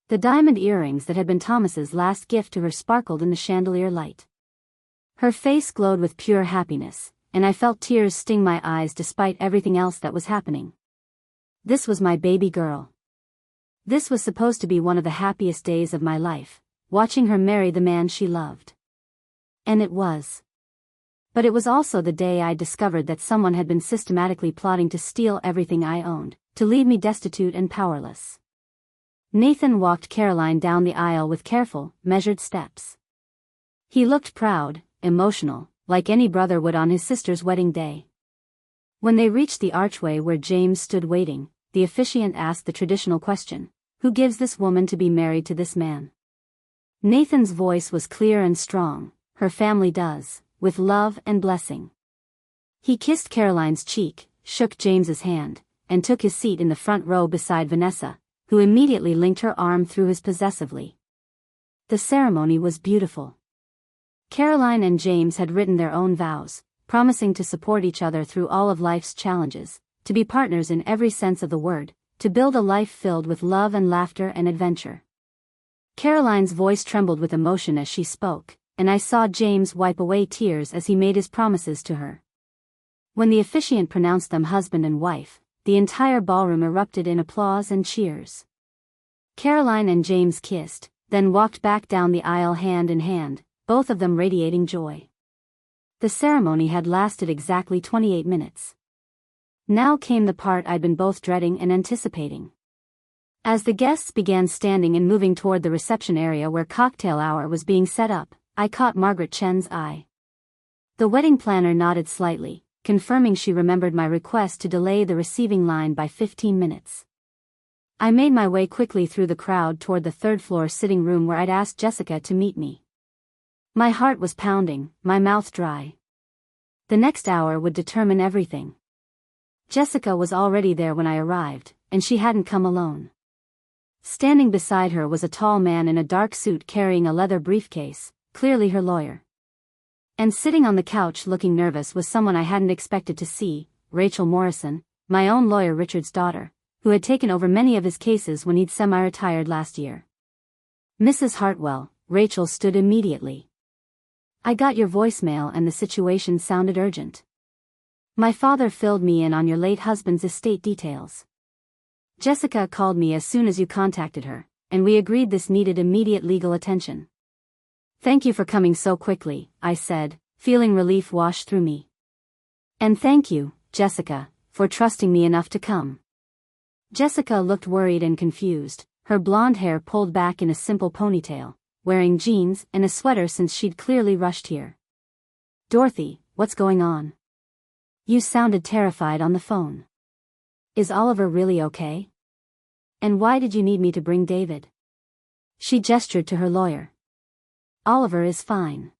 The diamond earrings that had been Thomas's last gift to her sparkled in the chandelier light. Her face glowed with pure happiness, and I felt tears sting my eyes despite everything else that was happening. This was my baby girl. This was supposed to be one of the happiest days of my life, watching her marry the man she loved. And it was. But it was also the day I discovered that someone had been systematically plotting to steal everything I owned, to leave me destitute and powerless. Nathan walked Caroline down the aisle with careful, measured steps. He looked proud, emotional, like any brother would on his sister's wedding day. When they reached the archway where James stood waiting, the officiant asked the traditional question, "Who gives this woman to be married to this man?" Nathan's voice was clear and strong. "Her family does, with love and blessing." He kissed Caroline's cheek, shook James's hand, and took his seat in the front row beside Vanessa, who immediately linked her arm through his possessively. The ceremony was beautiful. Caroline and James had written their own vows, promising to support each other through all of life's challenges, to be partners in every sense of the word, to build a life filled with love and laughter and adventure. Caroline's voice trembled with emotion as she spoke, and I saw James wipe away tears as he made his promises to her. When the officiant pronounced them husband and wife, the entire ballroom erupted in applause and cheers. Caroline and James kissed, then walked back down the aisle hand in hand, both of them radiating joy. The ceremony had lasted exactly 28 minutes. Now came the part I'd been both dreading and anticipating. As the guests began standing and moving toward the reception area where cocktail hour was being set up, I caught Margaret Chen's eye. The wedding planner nodded slightly, confirming she remembered my request to delay the receiving line by 15 minutes. I made my way quickly through the crowd toward the third-floor sitting room where I'd asked Jessica to meet me. My heart was pounding, my mouth dry. The next hour would determine everything. Jessica was already there when I arrived, and she hadn't come alone. Standing beside her was a tall man in a dark suit carrying a leather briefcase, clearly her lawyer. And sitting on the couch looking nervous was someone I hadn't expected to see, Rachel Morrison, my own lawyer Richard's daughter, who had taken over many of his cases when he'd semi-retired last year. "Mrs. Hartwell," Rachel stood immediately. "I got your voicemail and the situation sounded urgent. My father filled me in on your late husband's estate details. Jessica called me as soon as you contacted her, and we agreed this needed immediate legal attention." "Thank you for coming so quickly," I said, feeling relief wash through me. "And thank you, Jessica, for trusting me enough to come." Jessica looked worried and confused, her blonde hair pulled back in a simple ponytail, wearing jeans and a sweater since she'd clearly rushed here. "Dorothy, what's going on? You sounded terrified on the phone. Is Oliver really okay? And why did you need me to bring David?" She gestured to her lawyer. "Oliver is fine.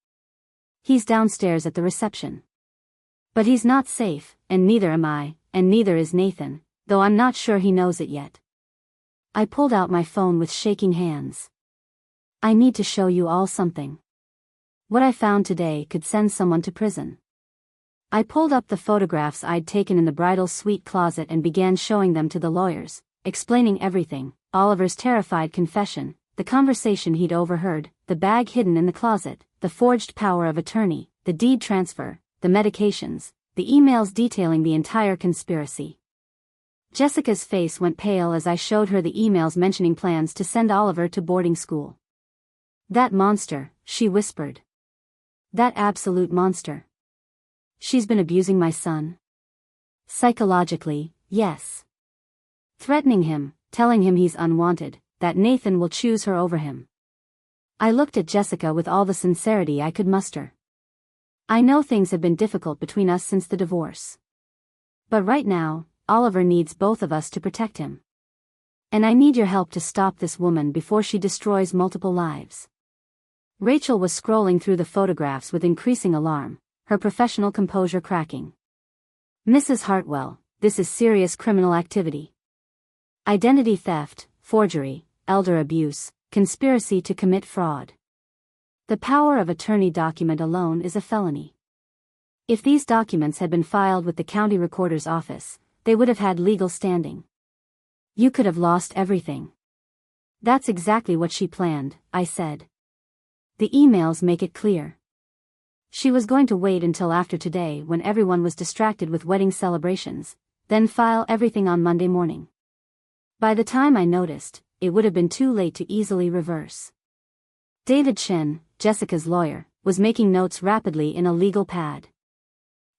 He's downstairs at the reception. But he's not safe, and neither am I, and neither is Nathan, though I'm not sure he knows it yet." I pulled out my phone with shaking hands. "I need to show you all something. What I found today could send someone to prison." I pulled up the photographs I'd taken in the bridal suite closet and began showing them to the lawyers, explaining everything: Oliver's terrified confession, the conversation he'd overheard, the bag hidden in the closet, the forged power of attorney, the deed transfer, the medications, the emails detailing the entire conspiracy. Jessica's face went pale as I showed her the emails mentioning plans to send Oliver to boarding school. "That monster," she whispered. "That absolute monster. She's been abusing my son." "Psychologically, yes. Threatening him, telling him he's unwanted, that Nathan will choose her over him." I looked at Jessica with all the sincerity I could muster. "I know things have been difficult between us since the divorce. But right now, Oliver needs both of us to protect him. And I need your help to stop this woman before she destroys multiple lives." Rachel was scrolling through the photographs with increasing alarm, her professional composure cracking. "Mrs. Hartwell, this is serious criminal activity. Identity theft, forgery, elder abuse, conspiracy to commit fraud. The power of attorney document alone is a felony. If these documents had been filed with the county recorder's office, they would have had legal standing. You could have lost everything." "That's exactly what she planned," I said. "The emails make it clear. She was going to wait until after today when everyone was distracted with wedding celebrations, then file everything on Monday morning. By the time I noticed, it would have been too late to easily reverse." David Chen, Jessica's lawyer, was making notes rapidly in a legal pad.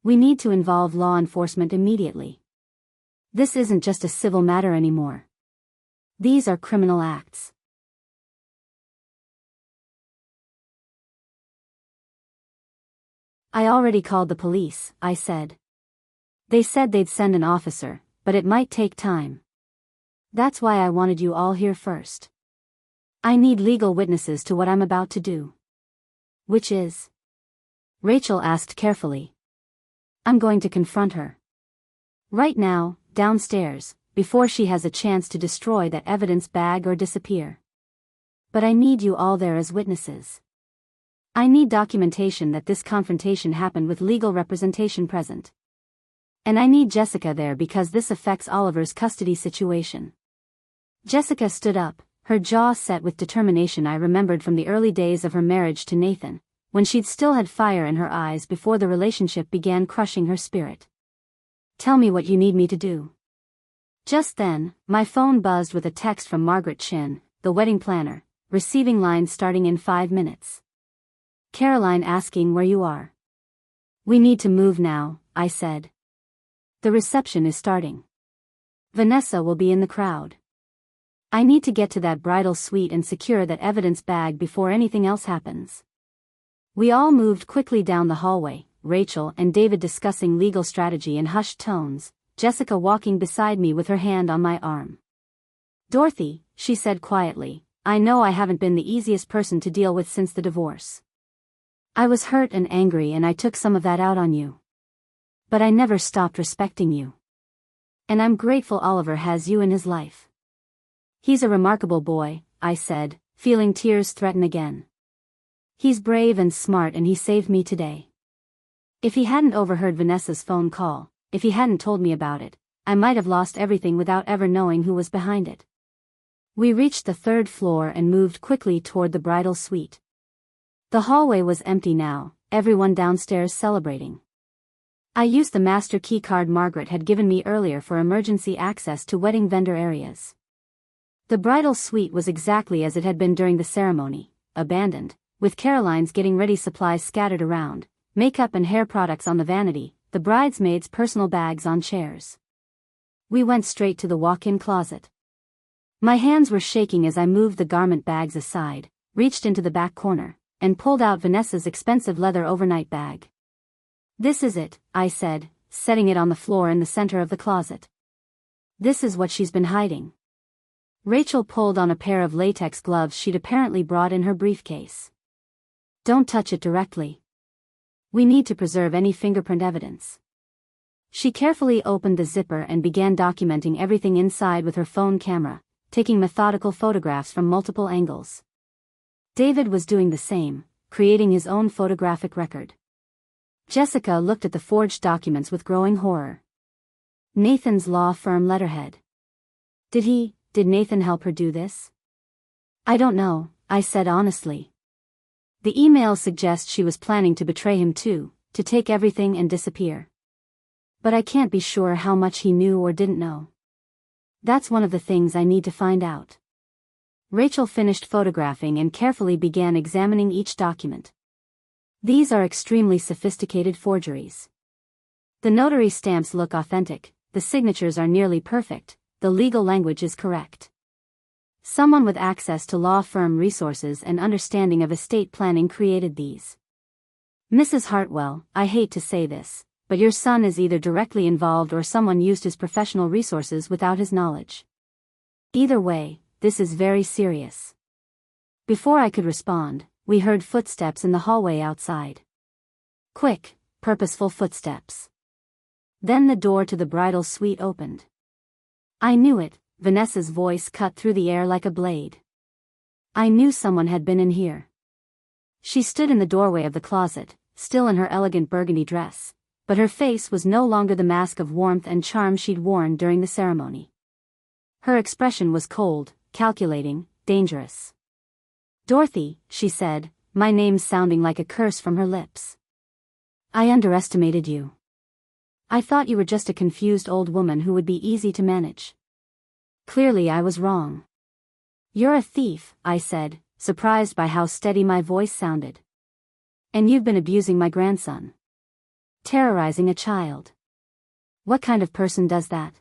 "We need to involve law enforcement immediately. This isn't just a civil matter anymore. These are criminal acts." "I already called the police," I said. "They said they'd send an officer, but it might take time. That's why I wanted you all here first. I need legal witnesses to what I'm about to do. Which is? Rachel asked carefully. I'm going to confront her. Right now, downstairs, before she has a chance to destroy that evidence bag or disappear. But I need you all there as witnesses. I need documentation that this confrontation happened with legal representation present. And I need Jessica there because this affects Oliver's custody situation. Jessica stood up, her jaw set with determination I remembered from the early days of her marriage to Nathan, when she'd still had fire in her eyes before the relationship began crushing her spirit. Tell me what you need me to do. Just then, my phone buzzed with a text from Margaret Chin, the wedding planner, receiving lines starting in 5 minutes. Caroline asking where you are. We need to move now, I said. The reception is starting. Vanessa will be in the crowd. I need to get to that bridal suite and secure that evidence bag before anything else happens. We all moved quickly down the hallway, Rachel and David discussing legal strategy in hushed tones, Jessica walking beside me with her hand on my arm. Dorothy, she said quietly, I know I haven't been the easiest person to deal with since the divorce. I was hurt and angry and I took some of that out on you. But I never stopped respecting you. And I'm grateful Oliver has you in his life. He's a remarkable boy, I said, feeling tears threaten again. He's brave and smart and he saved me today. If he hadn't overheard Vanessa's phone call, if he hadn't told me about it, I might have lost everything without ever knowing who was behind it. We reached the 3rd floor and moved quickly toward the bridal suite. The hallway was empty now, everyone downstairs celebrating. I used the master key card Margaret had given me earlier for emergency access to wedding vendor areas. The bridal suite was exactly as it had been during the ceremony, abandoned, with Caroline's getting ready supplies scattered around, makeup and hair products on the vanity, the bridesmaids' personal bags on chairs. We went straight to the walk-in closet. My hands were shaking as I moved the garment bags aside, reached into the back corner, and pulled out Vanessa's expensive leather overnight bag. This is it, I said, setting it on the floor in the center of the closet. This is what she's been hiding. Rachel pulled on a pair of latex gloves she'd apparently brought in her briefcase. Don't touch it directly. We need to preserve any fingerprint evidence. She carefully opened the zipper and began documenting everything inside with her phone camera, taking methodical photographs from multiple angles. David was doing the same, creating his own photographic record. Jessica looked at the forged documents with growing horror. Nathan's law firm letterhead. Did Nathan help her do this? I don't know, I said honestly. The email suggests she was planning to betray him too, to take everything and disappear. But I can't be sure how much he knew or didn't know. That's one of the things I need to find out. Rachel finished photographing and carefully began examining each document. These are extremely sophisticated forgeries. The notary stamps look authentic, the signatures are nearly perfect, the legal language is correct. Someone with access to law firm resources and understanding of estate planning created these. Mrs. Hartwell, I hate to say this, but your son is either directly involved or someone used his professional resources without his knowledge. Either way, this is very serious. Before I could respond, we heard footsteps in the hallway outside. Quick, purposeful footsteps. Then the door to the bridal suite opened. I knew it, Vanessa's voice cut through the air like a blade. I knew someone had been in here. She stood in the doorway of the closet, still in her elegant burgundy dress, but her face was no longer the mask of warmth and charm she'd worn during the ceremony. Her expression was cold, calculating, dangerous. Dorothy, she said, my name sounding like a curse from her lips. I underestimated you. I thought you were just a confused old woman who would be easy to manage. Clearly I was wrong. You're a thief, I said, surprised by how steady my voice sounded. And you've been abusing my grandson. Terrorizing a child. What kind of person does that?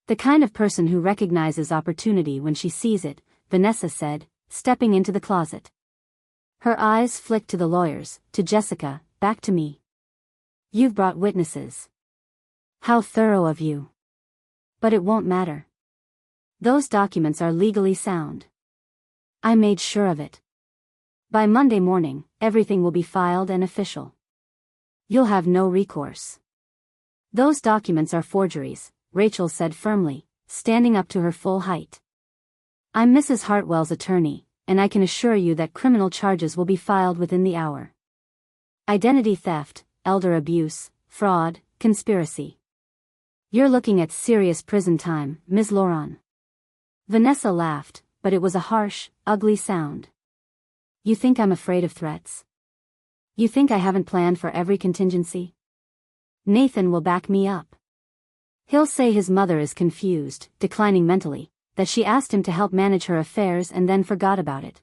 The kind of person who recognizes opportunity when she sees it, Vanessa said, stepping into the closet. Her eyes flicked to the lawyers, to Jessica, back to me. You've brought witnesses. How thorough of you. But it won't matter. Those documents are legally sound. I made sure of it. By Monday morning, everything will be filed and official. You'll have no recourse. Those documents are forgeries, Rachel said firmly, standing up to her full height. I'm Mrs. Hartwell's attorney, and I can assure you that criminal charges will be filed within the hour. Identity theft, elder abuse, fraud, conspiracy. You're looking at serious prison time, Ms. Laurent. Vanessa laughed, but it was a harsh, ugly sound. You think I'm afraid of threats? You think I haven't planned for every contingency? Nathan will back me up. He'll say his mother is confused, declining mentally, that she asked him to help manage her affairs and then forgot about it.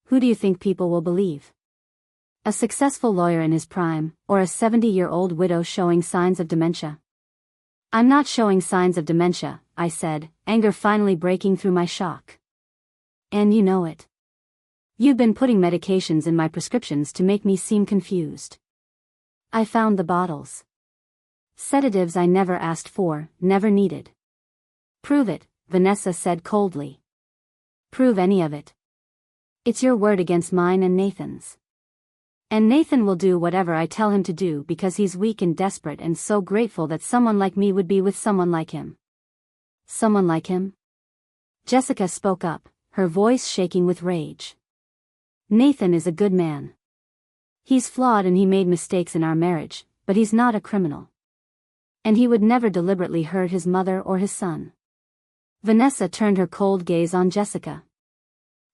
Who do you think people will believe? A successful lawyer in his prime, or a 70-year-old widow showing signs of dementia? I'm not showing signs of dementia, I said, anger finally breaking through my shock. And you know it. You've been putting medications in my prescriptions to make me seem confused. I found the bottles. Sedatives I never asked for, never needed. Prove it, Vanessa said coldly. Prove any of it. It's your word against mine and Nathan's. And Nathan will do whatever I tell him to do because he's weak and desperate and so grateful that someone like me would be with someone like him. Someone like him? Jessica spoke up, her voice shaking with rage. Nathan is a good man. He's flawed and he made mistakes in our marriage, but he's not a criminal. And he would never deliberately hurt his mother or his son. Vanessa turned her cold gaze on Jessica.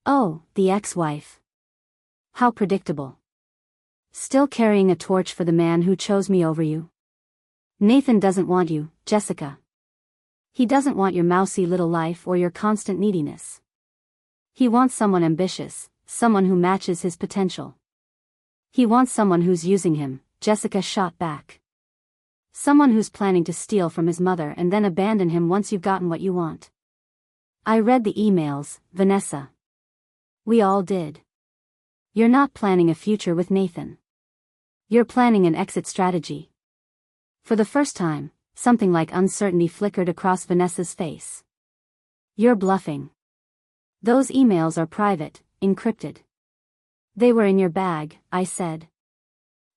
Oh, the ex-wife. How predictable. Still carrying a torch for the man who chose me over you. Nathan doesn't want you, Jessica. He doesn't want your mousy little life or your constant neediness. He wants someone ambitious, someone who matches his potential. He wants someone who's using him, Jessica shot back. Someone who's planning to steal from his mother and then abandon him once you've gotten what you want. I read the emails, Vanessa. We all did. You're not planning a future with Nathan. You're planning an exit strategy. For the first time, something like uncertainty flickered across Vanessa's face. You're bluffing. Those emails are private, encrypted. They were in your bag, I said.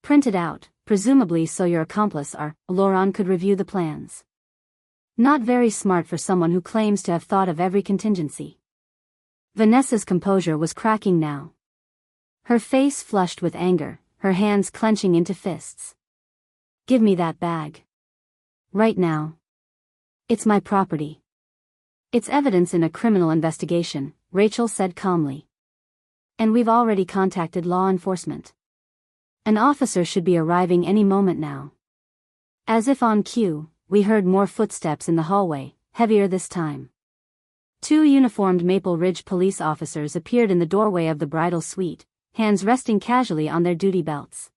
Printed out, presumably so your accomplice Laurent could review the plans. Not very smart for someone who claims to have thought of every contingency. Vanessa's composure was cracking now. Her face flushed with anger, her hands clenching into fists. Give me that bag. Right now. It's my property. It's evidence in a criminal investigation, Rachel said calmly. And we've already contacted law enforcement. An officer should be arriving any moment now. As if on cue, we heard more footsteps in the hallway, heavier this time. 2 uniformed Maple Ridge police officers appeared in the doorway of the bridal suite, hands resting casually on their duty belts.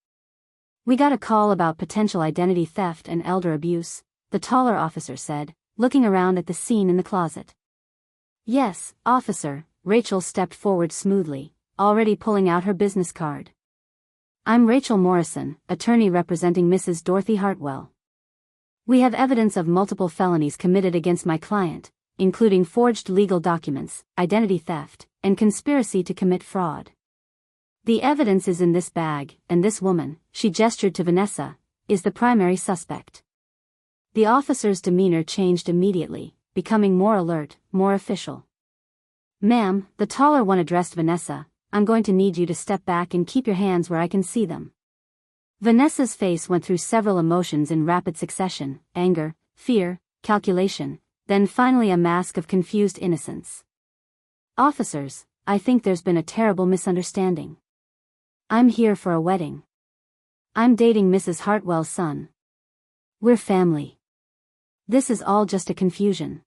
We got a call about potential identity theft and elder abuse, the taller officer said, looking around at the scene in the closet. Yes, officer, Rachel stepped forward smoothly, already pulling out her business card. I'm Rachel Morrison, attorney representing Mrs. Dorothy Hartwell. We have evidence of multiple felonies committed against my client, including forged legal documents, identity theft, and conspiracy to commit fraud. The evidence is in this bag, and this woman, she gestured to Vanessa, is the primary suspect. The officer's demeanor changed immediately, becoming more alert, more official. Ma'am, the taller one addressed Vanessa, I'm going to need you to step back and keep your hands where I can see them. Vanessa's face went through several emotions in rapid succession, anger, fear, calculation, then finally a mask of confused innocence. Officers, I think there's been a terrible misunderstanding. I'm here for a wedding. I'm dating Mrs. Hartwell's son. We're family. This is all just a confusion.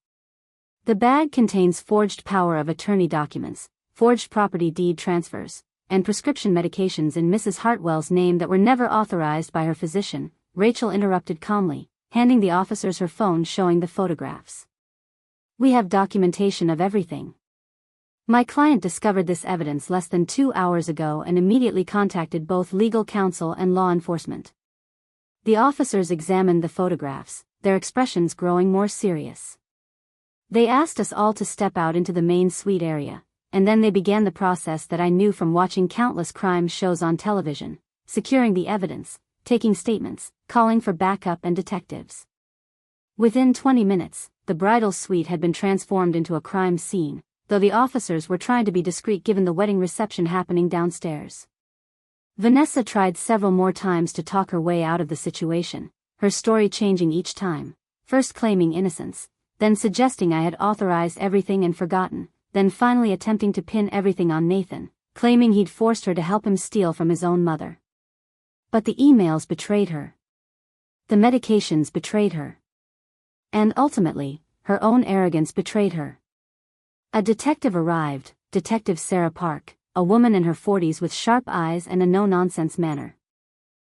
The bag contains forged power of attorney documents, forged property deed transfers, and prescription medications in Mrs. Hartwell's name that were never authorized by her physician, Rachel interrupted calmly, handing the officers her phone showing the photographs. We have documentation of everything. My client discovered this evidence less than 2 hours ago and immediately contacted both legal counsel and law enforcement. The officers examined the photographs, their expressions growing more serious. They asked us all to step out into the main suite area, and then they began the process that I knew from watching countless crime shows on television: securing the evidence, taking statements, calling for backup and detectives. Within 20 minutes, the bridal suite had been transformed into a crime scene, though the officers were trying to be discreet given the wedding reception happening downstairs. Vanessa tried several more times to talk her way out of the situation, her story changing each time, first claiming innocence, then suggesting I had authorized everything and forgotten, then finally attempting to pin everything on Nathan, claiming he'd forced her to help him steal from his own mother. But the emails betrayed her. The medications betrayed her. And ultimately, her own arrogance betrayed her. A detective arrived, Detective Sarah Park, a woman in her 40s with sharp eyes and a no-nonsense manner.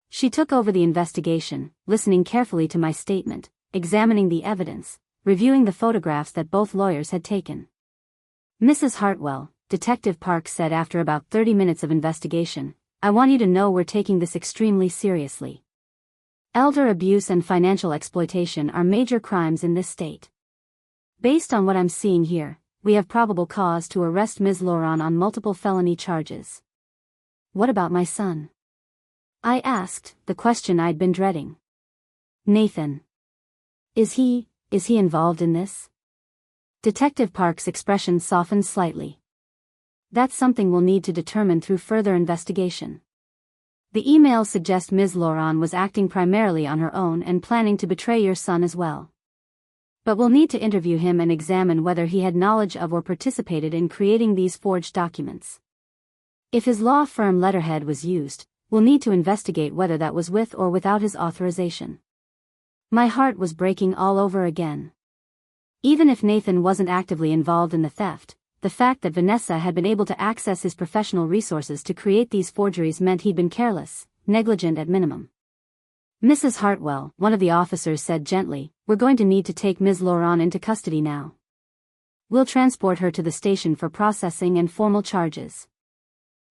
She took over the investigation, listening carefully to my statement, examining the evidence, reviewing the photographs that both lawyers had taken. "Mrs. Hartwell," Detective Park said after about 30 minutes of investigation, "I want you to know we're taking this extremely seriously. Elder abuse and financial exploitation are major crimes in this state. Based on what I'm seeing here, we have probable cause to arrest Ms. Laurent on multiple felony charges." "What about my son?" I asked, the question I'd been dreading. "Nathan. Is he involved in this?" Detective Park's expression softened slightly. "That's something we'll need to determine through further investigation. The emails suggest Ms. Laurent was acting primarily on her own and planning to betray your son as well. But we'll need to interview him and examine whether he had knowledge of or participated in creating these forged documents. If his law firm letterhead was used, we'll need to investigate whether that was with or without his authorization." My heart was breaking all over again. Even if Nathan wasn't actively involved in the theft, the fact that Vanessa had been able to access his professional resources to create these forgeries meant he'd been careless, negligent at minimum. "Mrs. Hartwell," one of the officers said gently, "we're going to need to take Ms. Laurent into custody now. We'll transport her to the station for processing and formal charges.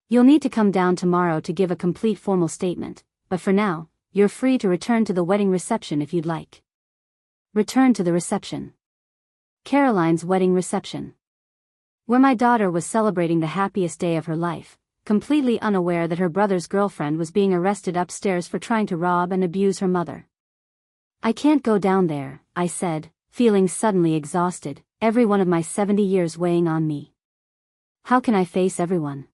You'll need to come down tomorrow to give a complete formal statement, but for now, you're free to return to the wedding reception if you'd like." Return to the reception. Caroline's wedding reception. Where my daughter was celebrating the happiest day of her life, completely unaware that her brother's girlfriend was being arrested upstairs for trying to rob and abuse her mother. "I can't go down there," I said, feeling suddenly exhausted, every one of my 70 years weighing on me. How can I face everyone?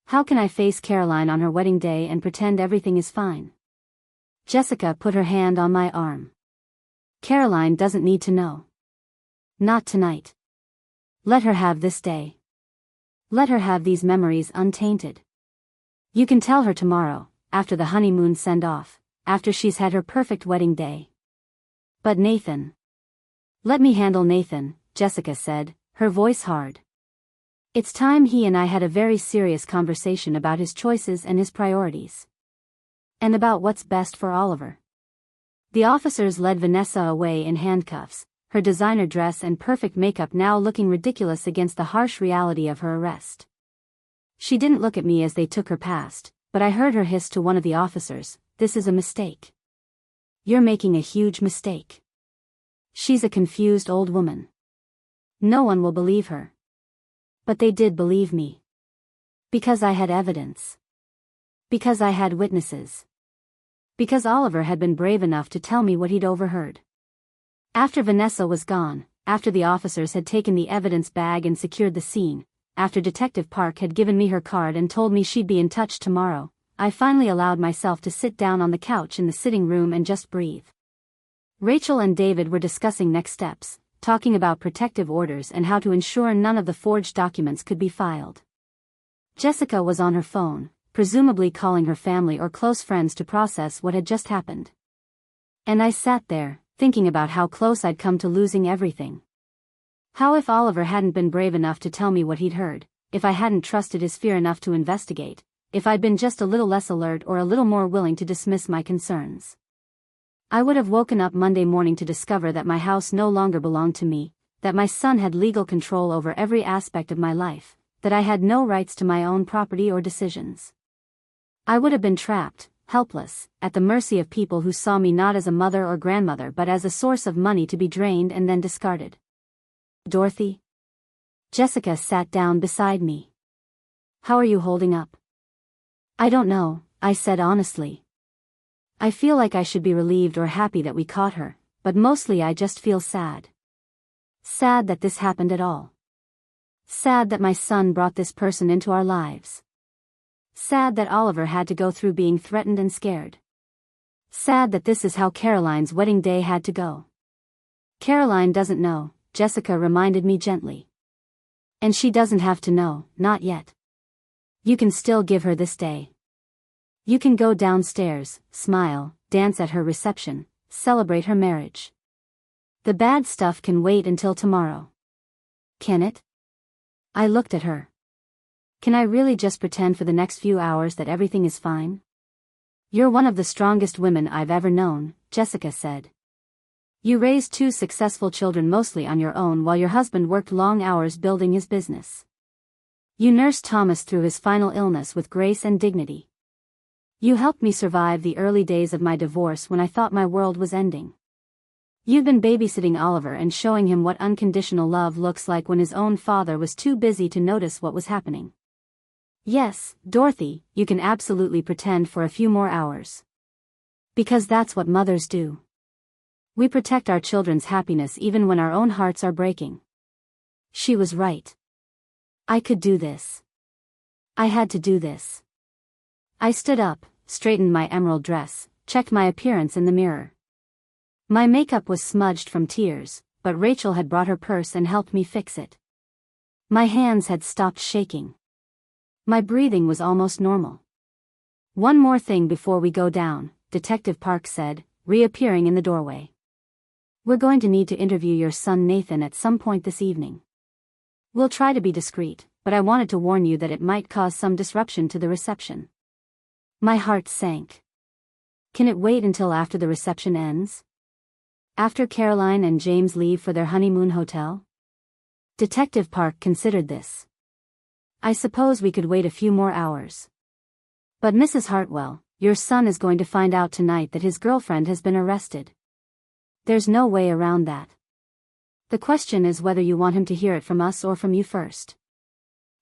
How can I face Caroline on her wedding day and pretend everything is fine? Jessica put her hand on my arm. "Caroline doesn't need to know. Not tonight. Let her have this day. Let her have these memories untainted. You can tell her tomorrow, after the honeymoon send-off, after she's had her perfect wedding day." "But Nathan." "Let me handle Nathan," Jessica said, her voice hard. "It's time he and I had a very serious conversation about his choices and his priorities. And about what's best for Oliver." The officers led Vanessa away in handcuffs, her designer dress and perfect makeup now looking ridiculous against the harsh reality of her arrest. She didn't look at me as they took her past, but I heard her hiss to one of the officers, "This is a mistake. You're making a huge mistake. She's a confused old woman. No one will believe her." But they did believe me. Because I had evidence. Because I had witnesses. Because Oliver had been brave enough to tell me what he'd overheard. After Vanessa was gone, after the officers had taken the evidence bag and secured the scene, after Detective Park had given me her card and told me she'd be in touch tomorrow, I finally allowed myself to sit down on the couch in the sitting room and just breathe. Rachel and David were discussing next steps, talking about protective orders and how to ensure none of the forged documents could be filed. Jessica was on her phone, presumably calling her family or close friends to process what had just happened. And I sat there, thinking about how close I'd come to losing everything. How if Oliver hadn't been brave enough to tell me what he'd heard, if I hadn't trusted his fear enough to investigate, if I'd been just a little less alert or a little more willing to dismiss my concerns. I would have woken up Monday morning to discover that my house no longer belonged to me, that my son had legal control over every aspect of my life, that I had no rights to my own property or decisions. I would have been trapped, helpless, at the mercy of people who saw me not as a mother or grandmother but as a source of money to be drained and then discarded. Dorothy? Jessica sat down beside me. How are you holding up? I don't know, I said honestly. I feel like I should be relieved or happy that we caught her, but mostly I just feel sad. Sad that this happened at all. Sad that my son brought this person into our lives. Sad that Oliver had to go through being threatened and scared. Sad that this is how Caroline's wedding day had to go. Caroline doesn't know, Jessica reminded me gently. And she doesn't have to know, not yet. You can still give her this day. You can go downstairs, smile, dance at her reception, celebrate her marriage. The bad stuff can wait until tomorrow. Can it? I looked at her. Can I really just pretend for the next few hours that everything is fine? You're one of the strongest women I've ever known, Jessica said. You raised 2 successful children mostly on your own while your husband worked long hours building his business. You nursed Thomas through his final illness with grace and dignity. You helped me survive the early days of my divorce when I thought my world was ending. You've been babysitting Oliver and showing him what unconditional love looks like when his own father was too busy to notice what was happening. Yes, Dorothy, you can absolutely pretend for a few more hours. Because that's what mothers do. We protect our children's happiness even when our own hearts are breaking. She was right. I could do this. I had to do this. I stood up, straightened my emerald dress, checked my appearance in the mirror. My makeup was smudged from tears, but Rachel had brought her purse and helped me fix it. My hands had stopped shaking. My breathing was almost normal. One more thing before we go down, Detective Park said, reappearing in the doorway. We're going to need to interview your son Nathan at some point this evening. We'll try to be discreet, but I wanted to warn you that it might cause some disruption to the reception. My heart sank. Can it wait until after the reception ends? After Caroline and James leave for their honeymoon hotel? Detective Park considered this. I suppose we could wait a few more hours. But Mrs. Hartwell, your son is going to find out tonight that his girlfriend has been arrested. There's no way around that. The question is whether you want him to hear it from us or from you first.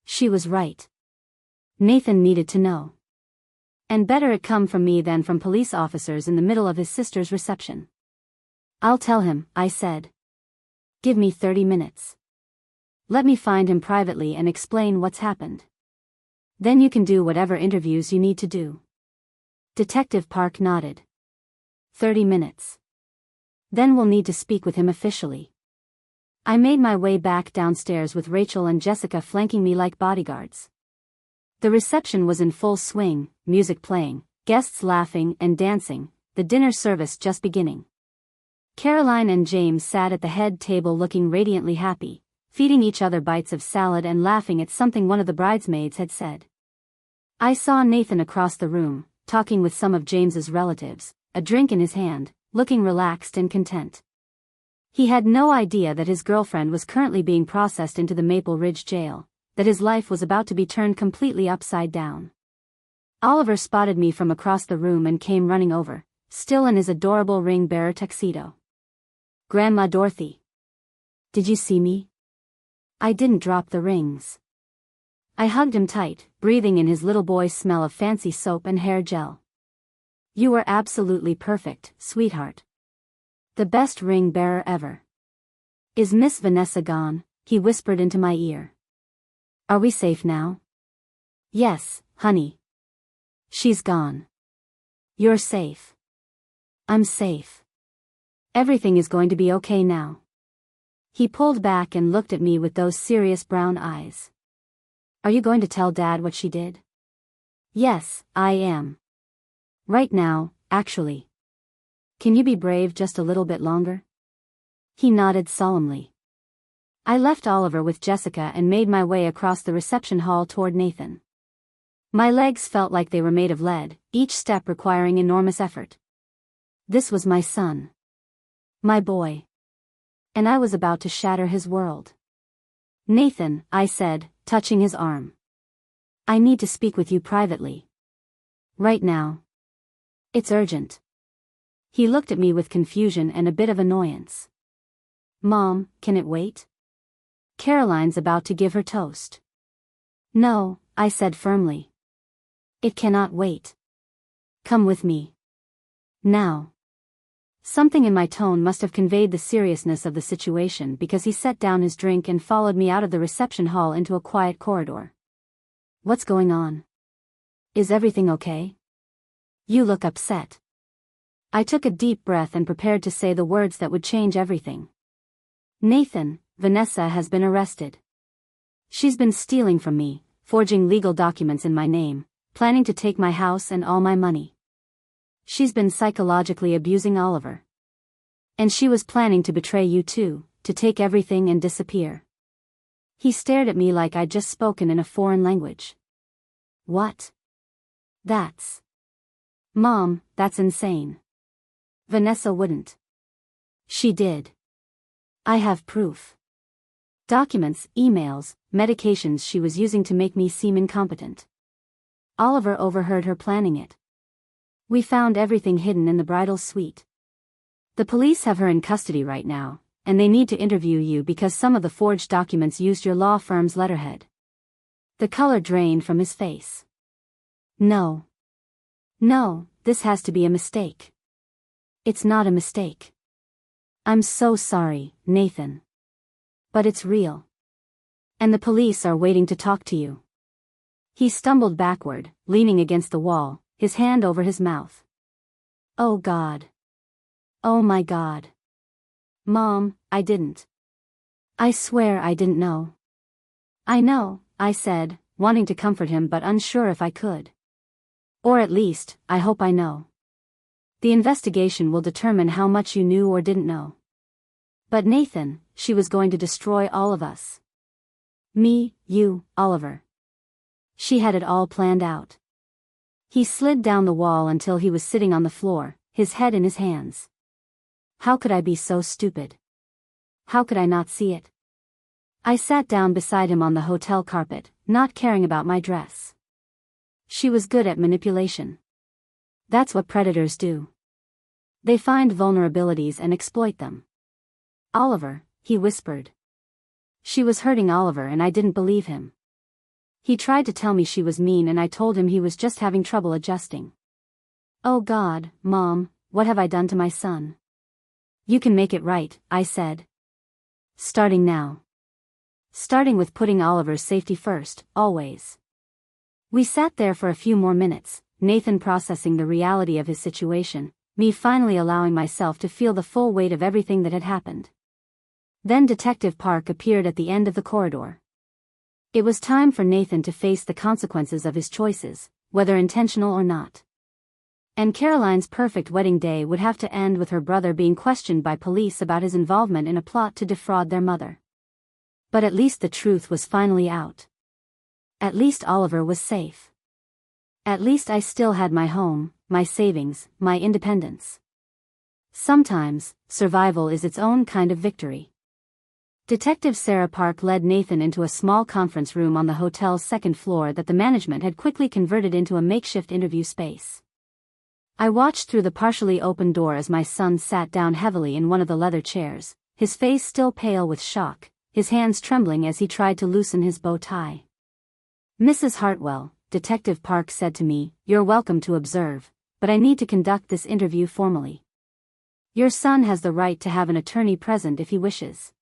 She was right. Nathan needed to know. And better it come from me than from police officers in the middle of his sister's reception. I'll tell him, I said. Give me 30 minutes. Let me find him privately and explain what's happened. Then you can do whatever interviews you need to do. Detective Park nodded. 30 minutes. Then we'll need to speak with him officially. I made my way back downstairs with Rachel and Jessica flanking me like bodyguards. The reception was in full swing, music playing, guests laughing and dancing, the dinner service just beginning. Caroline and James sat at the head table looking radiantly happy, feeding each other bites of salad and laughing at something one of the bridesmaids had said. I saw Nathan across the room, talking with some of James's relatives, a drink in his hand, looking relaxed and content. He had no idea that his girlfriend was currently being processed into the Maple Ridge jail, that his life was about to be turned completely upside down. Oliver spotted me from across the room and came running over, still in his adorable ring-bearer tuxedo. Grandma Dorothy. Did you see me? I didn't drop the rings. I hugged him tight, breathing in his little boy's smell of fancy soap and hair gel. You were absolutely perfect, sweetheart. The best ring-bearer ever. Is Miss Vanessa gone? He whispered into my ear. Are we safe now? Yes, honey. She's gone. You're safe. I'm safe. Everything is going to be okay now. He pulled back and looked at me with those serious brown eyes. Are you going to tell Dad what she did? Yes, I am. Right now, actually. Can you be brave just a little bit longer? He nodded solemnly. I left Oliver with Jessica and made my way across the reception hall toward Nathan. My legs felt like they were made of lead, each step requiring enormous effort. This was my son. My boy. And I was about to shatter his world. Nathan, I said, touching his arm. I need to speak with you privately. Right now. It's urgent. He looked at me with confusion and a bit of annoyance. Mom, can it wait? Caroline's about to give her toast. No, I said firmly. It cannot wait. Come with me. Now. Something in my tone must have conveyed the seriousness of the situation because he set down his drink and followed me out of the reception hall into a quiet corridor. What's going on? Is everything okay? You look upset. I took a deep breath and prepared to say the words that would change everything. Nathan, Vanessa has been arrested. She's been stealing from me, forging legal documents in my name, planning to take my house and all my money. She's been psychologically abusing Oliver. And she was planning to betray you too, to take everything and disappear. He stared at me like I'd just spoken in a foreign language. What? That's... Mom, that's insane. Vanessa wouldn't. She did. I have proof. Documents, emails, medications she was using to make me seem incompetent. Oliver overheard her planning it. We found everything hidden in the bridal suite. The police have her in custody right now, and they need to interview you because some of the forged documents used your law firm's letterhead. The color drained from his face. No. No, this has to be a mistake. It's not a mistake. I'm so sorry, Nathan. But it's real. And the police are waiting to talk to you. He stumbled backward, leaning against the wall, his hand over his mouth. Oh God. Oh my God. Mom, I didn't. I swear I didn't know. I know, I said, wanting to comfort him but unsure if I could. Or at least, I hope I know. The investigation will determine how much you knew or didn't know. But Nathan, she was going to destroy all of us. Me, you, Oliver. She had it all planned out. He slid down the wall until he was sitting on the floor, his head in his hands. How could I be so stupid? How could I not see it? I sat down beside him on the hotel carpet, not caring about my dress. She was good at manipulation. That's what predators do. They find vulnerabilities and exploit them. Oliver, he whispered. She was hurting Oliver and I didn't believe him. He tried to tell me she was mean and I told him he was just having trouble adjusting. Oh God, Mom, what have I done to my son? You can make it right, I said. Starting now. Starting with putting Oliver's safety first, always. We sat there for a few more minutes, Nathan processing the reality of his situation, me finally allowing myself to feel the full weight of everything that had happened. Then Detective Park appeared at the end of the corridor. It was time for Nathan to face the consequences of his choices, whether intentional or not. And Caroline's perfect wedding day would have to end with her brother being questioned by police about his involvement in a plot to defraud their mother. But at least the truth was finally out. At least Oliver was safe. At least I still had my home, my savings, my independence. Sometimes, survival is its own kind of victory. Detective Sarah Park led Nathan into a small conference room on the hotel's second floor that the management had quickly converted into a makeshift interview space. I watched through the partially open door as my son sat down heavily in one of the leather chairs, his face still pale with shock, his hands trembling as he tried to loosen his bow tie. Mrs. Hartwell, Detective Park said to me, "You're welcome to observe, but I need to conduct this interview formally. Your son has the right to have an attorney present if he wishes."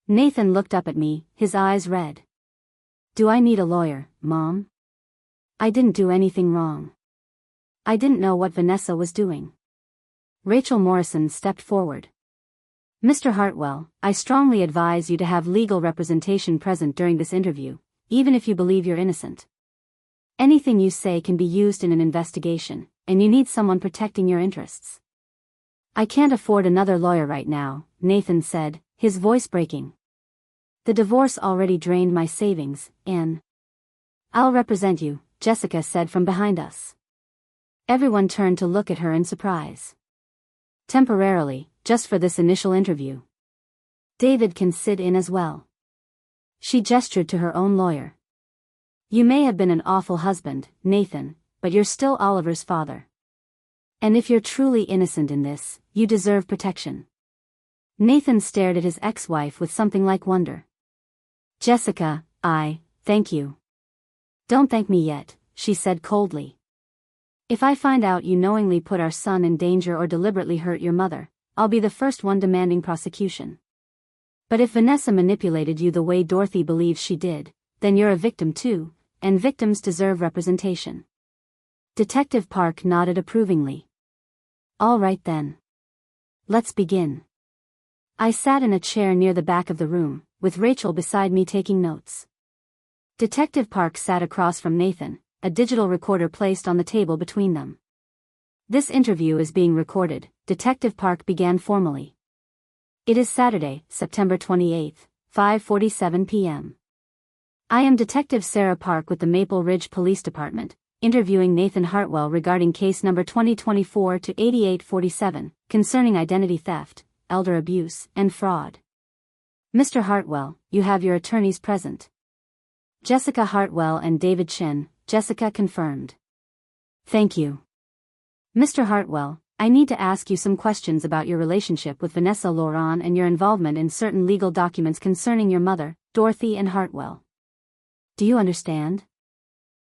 Nathan looked up at me, his eyes red. "Do I need a lawyer, Mom? I didn't do anything wrong. I didn't know what Vanessa was doing." Rachel Morrison stepped forward. "Mr. Hartwell, I strongly advise you to have legal representation present during this interview, even if you believe you're innocent. Anything you say can be used in an investigation, and you need someone protecting your interests." "I can't afford another lawyer right now," Nathan said, his voice breaking. "The divorce already drained my savings, and..." "I'll represent you," Jessica said from behind us. Everyone turned to look at her in surprise. "Temporarily, just for this initial interview. David can sit in as well." She gestured to her own lawyer. "You may have been an awful husband, Nathan, but you're still Oliver's father. And if you're truly innocent in this, you deserve protection." Nathan stared at his ex-wife with something like wonder. Jessica, thank you. Don't thank me yet, she said coldly. If I find out you knowingly put our son in danger or deliberately hurt your mother, I'll be the first one demanding prosecution. But if Vanessa manipulated you the way Dorothy believes she did, then you're a victim too, and victims deserve representation. Detective Park nodded approvingly. All right then. Let's begin. I sat in a chair near the back of the room, with Rachel beside me taking notes. Detective Park sat across from Nathan, a digital recorder placed on the table between them. This interview is being recorded, Detective Park began formally. It is Saturday, September 28th, 5:47 p.m. I am Detective Sarah Park with the Maple Ridge Police Department, interviewing Nathan Hartwell regarding case number 2024-8847, concerning identity theft, elder abuse, and fraud. Mr. Hartwell, you have your attorneys present. Jessica Hartwell and David Chen, Jessica confirmed. Thank you. Mr. Hartwell, I need to ask you some questions about your relationship with Vanessa Laurent and your involvement in certain legal documents concerning your mother, Dorothy and Hartwell. Do you understand?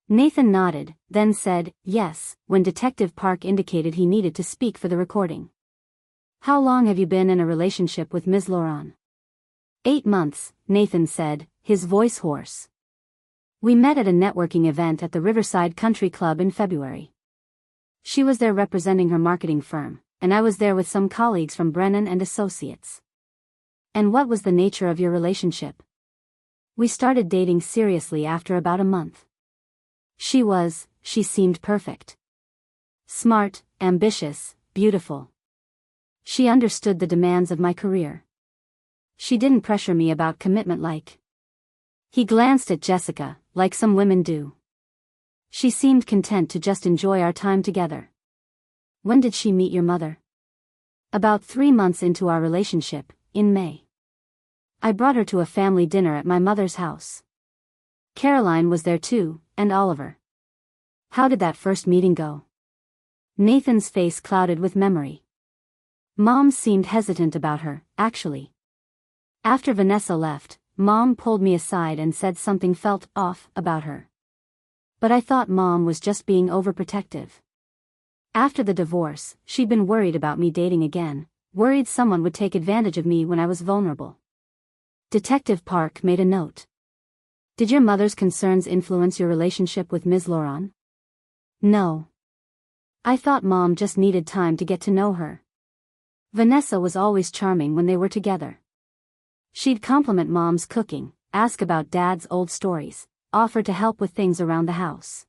Nathan nodded, then said, yes, when Detective Park indicated he needed to speak for the recording. How long have you been in a relationship with Ms. Laurent? 8 months, Nathan said, his voice hoarse. We met at a networking event at the Riverside Country Club in February. She was there representing her marketing firm, and I was there with some colleagues from Brennan and Associates. And what was the nature of your relationship? We started dating seriously after about a month. She seemed perfect. Smart, ambitious, beautiful. She understood the demands of my career. She didn't pressure me about commitment like. He glanced at Jessica, like some women do. She seemed content to just enjoy our time together. When did she meet your mother? About 3 months into our relationship, in May. I brought her to a family dinner at my mother's house. Caroline was there too, and Oliver. How did that first meeting go? Nathan's face clouded with memory. Mom seemed hesitant about her, actually. After Vanessa left, Mom pulled me aside and said something felt off about her. But I thought Mom was just being overprotective. After the divorce, she'd been worried about me dating again, worried someone would take advantage of me when I was vulnerable. Detective Park made a note. Did your mother's concerns influence your relationship with Ms. Laurent? No. I thought Mom just needed time to get to know her. Vanessa was always charming when they were together. She'd compliment Mom's cooking, ask about Dad's old stories, offer to help with things around the house.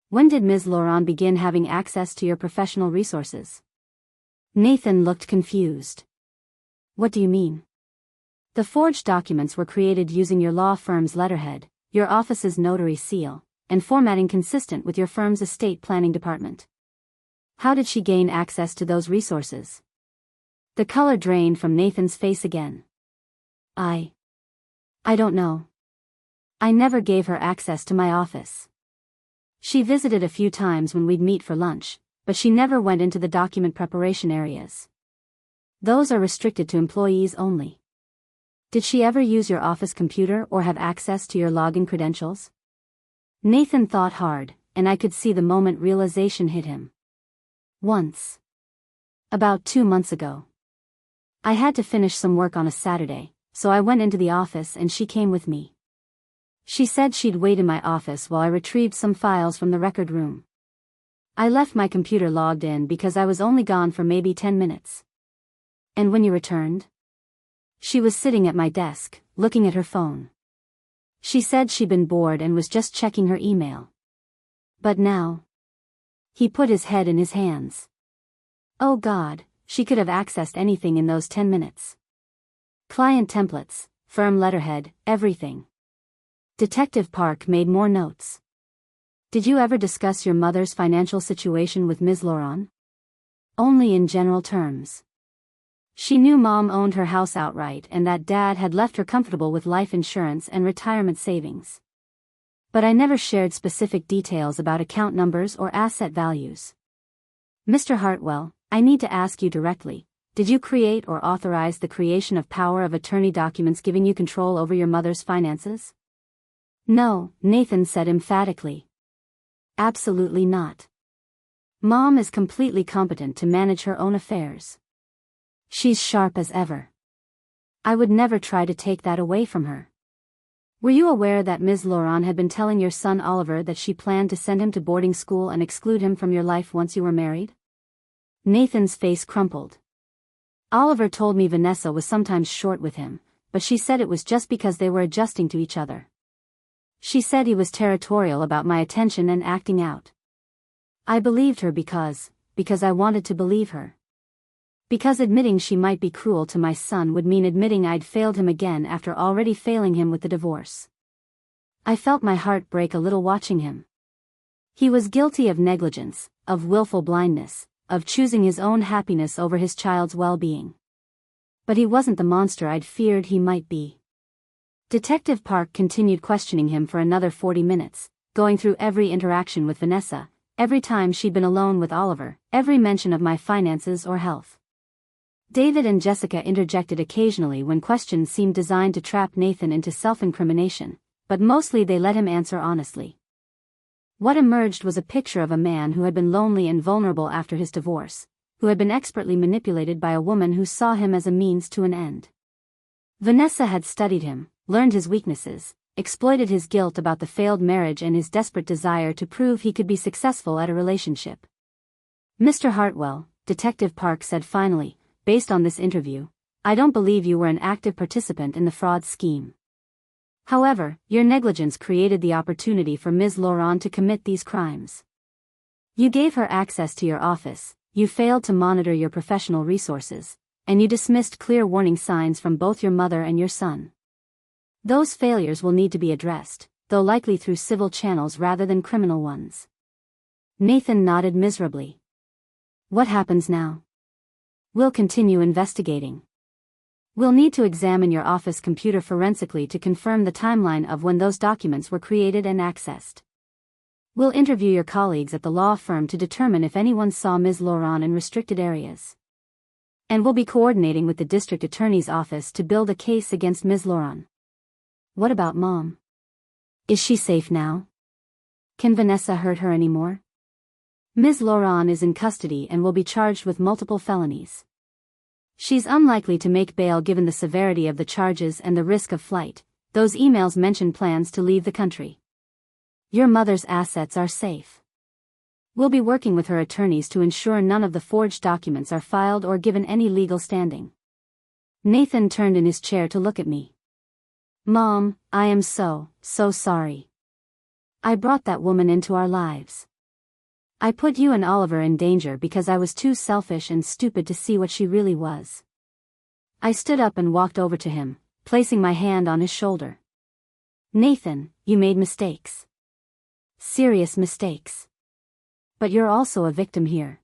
When did Ms. Laurent begin having access to your professional resources? Nathan looked confused. What do you mean? The forged documents were created using your law firm's letterhead, your office's notary seal, and formatting consistent with your firm's estate planning department. How did she gain access to those resources? The color drained from Nathan's face again. I don't know. I never gave her access to my office. She visited a few times when we'd meet for lunch, but she never went into the document preparation areas. Those are restricted to employees only. Did she ever use your office computer or have access to your login credentials? Nathan thought hard, and I could see the moment realization hit him. Once. About 2 months ago. I had to finish some work on a Saturday, so I went into the office and she came with me. She said she'd wait in my office while I retrieved some files from the record room. I left my computer logged in because I was only gone for maybe 10 minutes. And when you returned? She was sitting at my desk, looking at her phone. She said she'd been bored and was just checking her email. But now. He put his head in his hands. Oh God, she could have accessed anything in those 10 minutes. Client templates, firm letterhead, everything. Detective Park made more notes. Did you ever discuss your mother's financial situation with Ms. Laurent? Only in general terms. She knew Mom owned her house outright and that Dad had left her comfortable with life insurance and retirement savings. But I never shared specific details about account numbers or asset values. Mr. Hartwell, I need to ask you directly, did you create or authorize the creation of power of attorney documents giving you control over your mother's finances? No, Nathan said emphatically. Absolutely not. Mom is completely competent to manage her own affairs. She's sharp as ever. I would never try to take that away from her. Were you aware that Ms. Laurent had been telling your son Oliver that she planned to send him to boarding school and exclude him from your life once you were married? Nathan's face crumpled. Oliver told me Vanessa was sometimes short with him, but she said it was just because they were adjusting to each other. She said he was territorial about my attention and acting out. I believed her because I wanted to believe her. Because admitting she might be cruel to my son would mean admitting I'd failed him again after already failing him with the divorce. I felt my heart break a little watching him. He was guilty of negligence, of willful blindness, of choosing his own happiness over his child's well-being. But he wasn't the monster I'd feared he might be. Detective Park continued questioning him for another 40 minutes, going through every interaction with Vanessa, every time she'd been alone with Oliver, every mention of my finances or health. David and Jessica interjected occasionally when questions seemed designed to trap Nathan into self-incrimination, but mostly they let him answer honestly. What emerged was a picture of a man who had been lonely and vulnerable after his divorce, who had been expertly manipulated by a woman who saw him as a means to an end. Vanessa had studied him, learned his weaknesses, exploited his guilt about the failed marriage and his desperate desire to prove he could be successful at a relationship. Mr. Hartwell, Detective Park said finally, based on this interview, I don't believe you were an active participant in the fraud scheme. However, your negligence created the opportunity for Ms. Laurent to commit these crimes. You gave her access to your office, you failed to monitor your professional resources, and you dismissed clear warning signs from both your mother and your son. Those failures will need to be addressed, though likely through civil channels rather than criminal ones. Nathan nodded miserably. What happens now? We'll continue investigating. We'll need to examine your office computer forensically to confirm the timeline of when those documents were created and accessed. We'll interview your colleagues at the law firm to determine if anyone saw Ms. Laurent in restricted areas. And we'll be coordinating with the district attorney's office to build a case against Ms. Laurent. What about Mom? Is she safe now? Can Vanessa hurt her anymore? Ms. Laurent is in custody and will be charged with multiple felonies. She's unlikely to make bail given the severity of the charges and the risk of flight. Those emails mention plans to leave the country. Your mother's assets are safe. We'll be working with her attorneys to ensure none of the forged documents are filed or given any legal standing. Nathan turned in his chair to look at me. Mom, I am so sorry. I brought that woman into our lives. I put you and Oliver in danger because I was too selfish and stupid to see what she really was. I stood up and walked over to him, placing my hand on his shoulder. Nathan, you made mistakes. Serious mistakes. But you're also a victim here.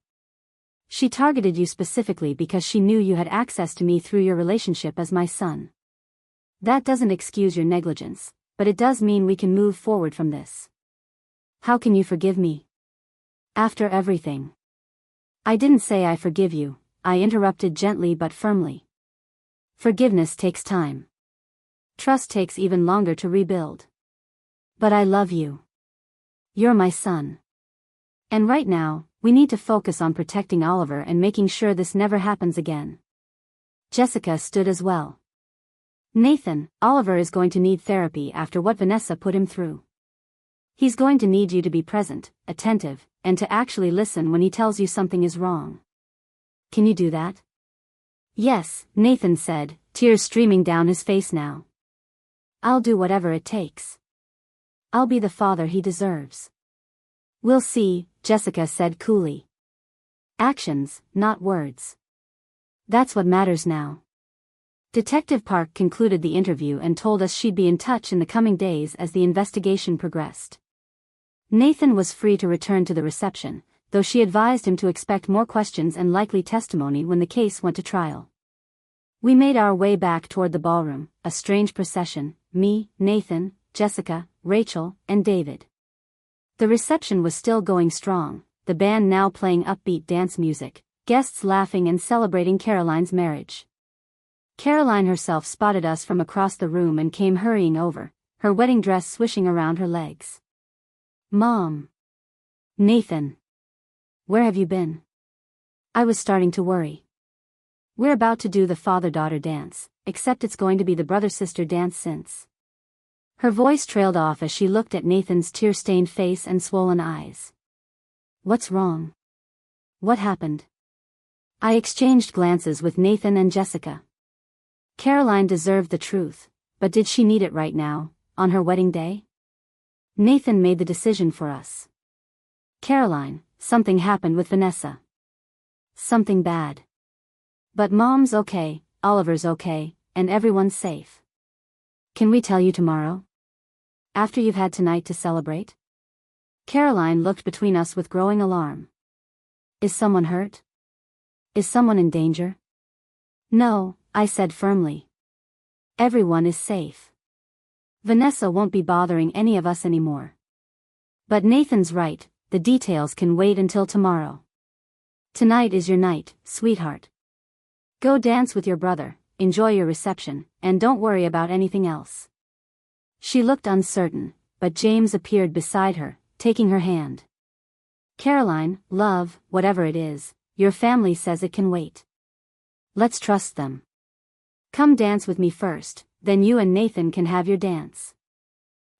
She targeted you specifically because she knew you had access to me through your relationship as my son. That doesn't excuse your negligence, but it does mean we can move forward from this. How can you forgive me? After everything. I didn't say I forgive you, I interrupted gently but firmly. Forgiveness takes time. Trust takes even longer to rebuild. But I love you. You're my son. And right now, we need to focus on protecting Oliver and making sure this never happens again. Jessica stood as well. Nathan, Oliver is going to need therapy after what Vanessa put him through. He's going to need you to be present, attentive, and to actually listen when he tells you something is wrong. Can you do that? Yes, Nathan said, tears streaming down his face now. I'll do whatever it takes. I'll be the father he deserves. We'll see, Jessica said coolly. Actions, not words. That's what matters now. Detective Park concluded the interview and told us she'd be in touch in the coming days as the investigation progressed. Nathan was free to return to the reception, though she advised him to expect more questions and likely testimony when the case went to trial. We made our way back toward the ballroom, a strange procession, me, Nathan, Jessica, Rachel, and David. The reception was still going strong, the band now playing upbeat dance music, guests laughing and celebrating Caroline's marriage. Caroline herself spotted us from across the room and came hurrying over, her wedding dress swishing around her legs. "Mom! Nathan! Where have you been?" I was starting to worry. "We're about to do the father-daughter dance, except it's going to be the brother-sister dance since." Her voice trailed off as she looked at Nathan's tear-stained face and swollen eyes. "What's wrong? What happened?" I exchanged glances with Nathan and Jessica. Caroline deserved the truth, but did she need it right now, on her wedding day? Nathan made the decision for us. "Caroline, something happened with Vanessa." "Something bad. But Mom's okay, Oliver's okay, and everyone's safe." "Can we tell you tomorrow? After you've had tonight to celebrate?" Caroline looked between us with growing alarm. "Is someone hurt? Is someone in danger?" "No," I said firmly. "Everyone is safe. Vanessa won't be bothering any of us anymore." But Nathan's right, the details can wait until tomorrow. "Tonight is your night, sweetheart. Go dance with your brother, enjoy your reception, and don't worry about anything else." She looked uncertain, but James appeared beside her, taking her hand. "Caroline, love, whatever it is, your family says it can wait. Let's trust them. Come dance with me first, then you and Nathan can have your dance."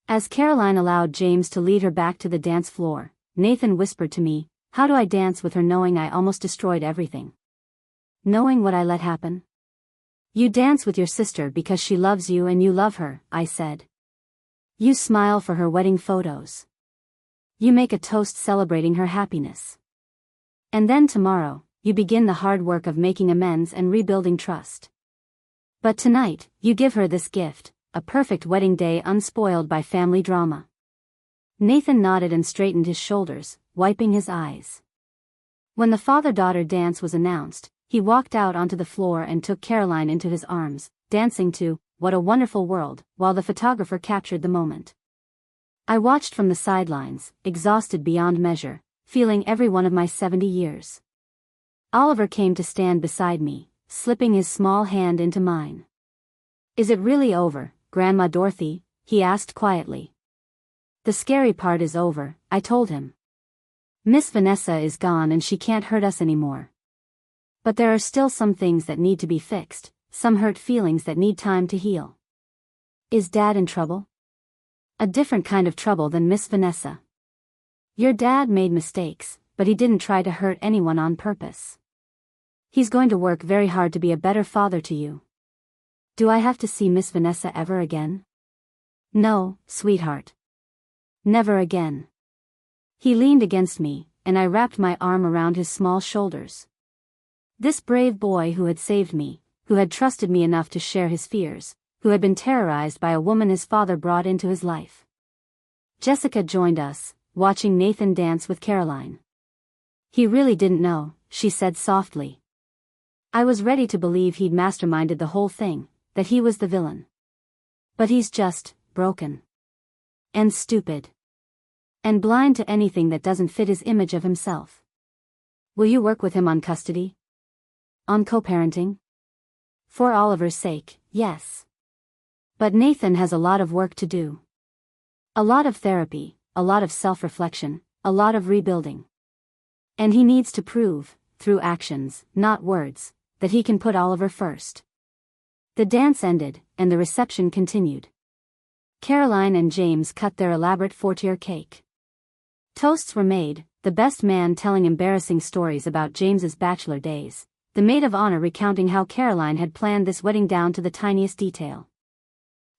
As Caroline allowed James to lead her back to the dance floor, Nathan whispered to me, "How do I dance with her knowing I almost destroyed everything? Knowing what I let happen?" "You dance with your sister because she loves you and you love her," I said. "You smile for her wedding photos. You make a toast celebrating her happiness. And then tomorrow, you begin the hard work of making amends and rebuilding trust. But tonight, you give her this gift, a perfect wedding day unspoiled by family drama." Nathan nodded and straightened his shoulders, wiping his eyes. When the father-daughter dance was announced, he walked out onto the floor and took Caroline into his arms, dancing to "What a Wonderful World," while the photographer captured the moment. I watched from the sidelines, exhausted beyond measure, feeling every one of my 70 years. Oliver came to stand beside me, slipping his small hand into mine. "Is it really over, Grandma Dorothy?" he asked quietly. "The scary part is over," I told him. "Miss Vanessa is gone and she can't hurt us anymore. But there are still some things that need to be fixed, some hurt feelings that need time to heal." "Is Dad in trouble?" "A different kind of trouble than Miss Vanessa. Your dad made mistakes, but he didn't try to hurt anyone on purpose. He's going to work very hard to be a better father to you." "Do I have to see Miss Vanessa ever again?" "No, sweetheart. Never again." He leaned against me, and I wrapped my arm around his small shoulders. This brave boy who had saved me, who had trusted me enough to share his fears, who had been terrorized by a woman his father brought into his life. Jessica joined us, watching Nathan dance with Caroline. "He really didn't know," she said softly. I was ready to believe he'd masterminded the whole thing, that he was the villain. But he's just broken. And stupid. And blind to anything that doesn't fit his image of himself. "Will you work with him on custody? On co-parenting?" "For Oliver's sake, yes. But Nathan has a lot of work to do. A lot of therapy, a lot of self-reflection, a lot of rebuilding. And he needs to prove, through actions, not words, that he can put Oliver first." The dance ended, and the reception continued. Caroline and James cut their elaborate 4-tier cake. Toasts were made, the best man telling embarrassing stories about James's bachelor days, the maid of honor recounting how Caroline had planned this wedding down to the tiniest detail.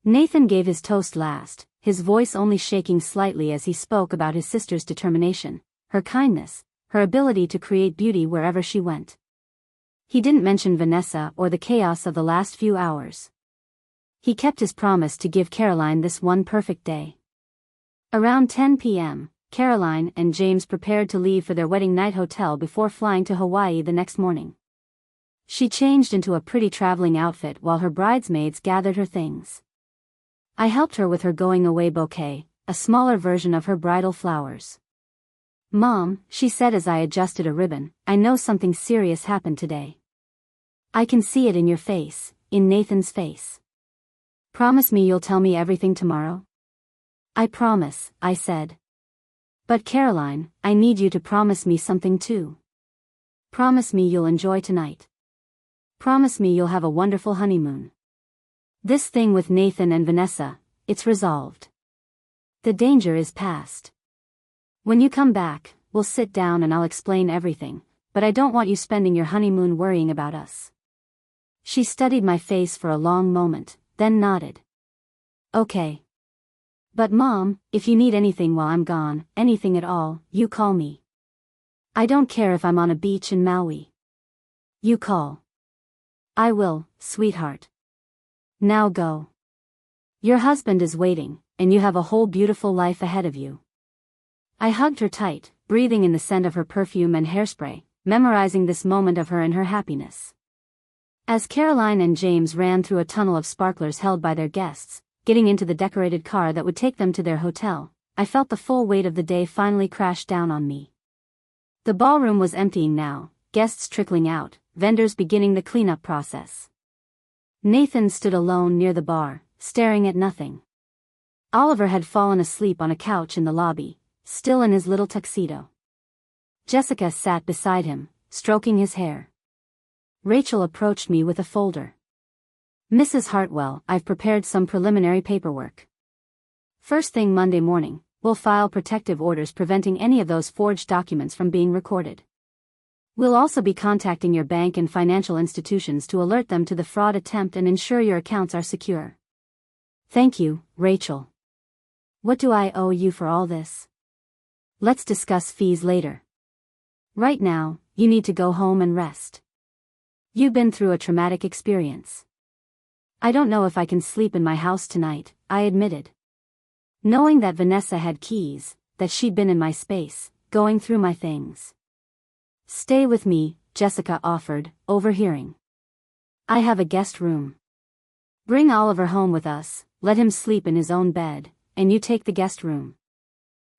Nathan gave his toast last, his voice only shaking slightly as he spoke about his sister's determination, her kindness, her ability to create beauty wherever she went. He didn't mention Vanessa or the chaos of the last few hours. He kept his promise to give Caroline this one perfect day. Around 10 p.m., Caroline and James prepared to leave for their wedding night hotel before flying to Hawaii the next morning. She changed into a pretty traveling outfit while her bridesmaids gathered her things. I helped her with her going-away bouquet, a smaller version of her bridal flowers. Mom, she said as I adjusted a ribbon, I know something serious happened today. I can see it in your face, in Nathan's face. Promise me you'll tell me everything tomorrow? I promise, I said. But Caroline, I need you to promise me something too. Promise me you'll enjoy tonight. Promise me you'll have a wonderful honeymoon. This thing with Nathan and Vanessa, it's resolved. The danger is past. When you come back, we'll sit down and I'll explain everything, but I don't want you spending your honeymoon worrying about us. She studied my face for a long moment, then nodded. Okay. But Mom, if you need anything while I'm gone, anything at all, you call me. I don't care if I'm on a beach in Maui. You call. I will, sweetheart. Now go. Your husband is waiting, and you have a whole beautiful life ahead of you. I hugged her tight, breathing in the scent of her perfume and hairspray, memorizing this moment of her and her happiness. As Caroline and James ran through a tunnel of sparklers held by their guests, getting into the decorated car that would take them to their hotel, I felt the full weight of the day finally crash down on me. The ballroom was emptying now, guests trickling out, vendors beginning the cleanup process. Nathan stood alone near the bar, staring at nothing. Oliver had fallen asleep on a couch in the lobby, still in his little tuxedo. Jessica sat beside him, stroking his hair. Rachel approached me with a folder. Mrs. Hartwell, I've prepared some preliminary paperwork. First thing Monday morning, we'll file protective orders preventing any of those forged documents from being recorded. We'll also be contacting your bank and financial institutions to alert them to the fraud attempt and ensure your accounts are secure. Thank you, Rachel. What do I owe you for all this? Let's discuss fees later. Right now, you need to go home and rest. You've been through a traumatic experience. I don't know if I can sleep in my house tonight, I admitted. Knowing that Vanessa had keys, that she'd been in my space, going through my things. Stay with me, Jessica offered, overhearing. I have a guest room. Bring Oliver home with us, let him sleep in his own bed, and you take the guest room.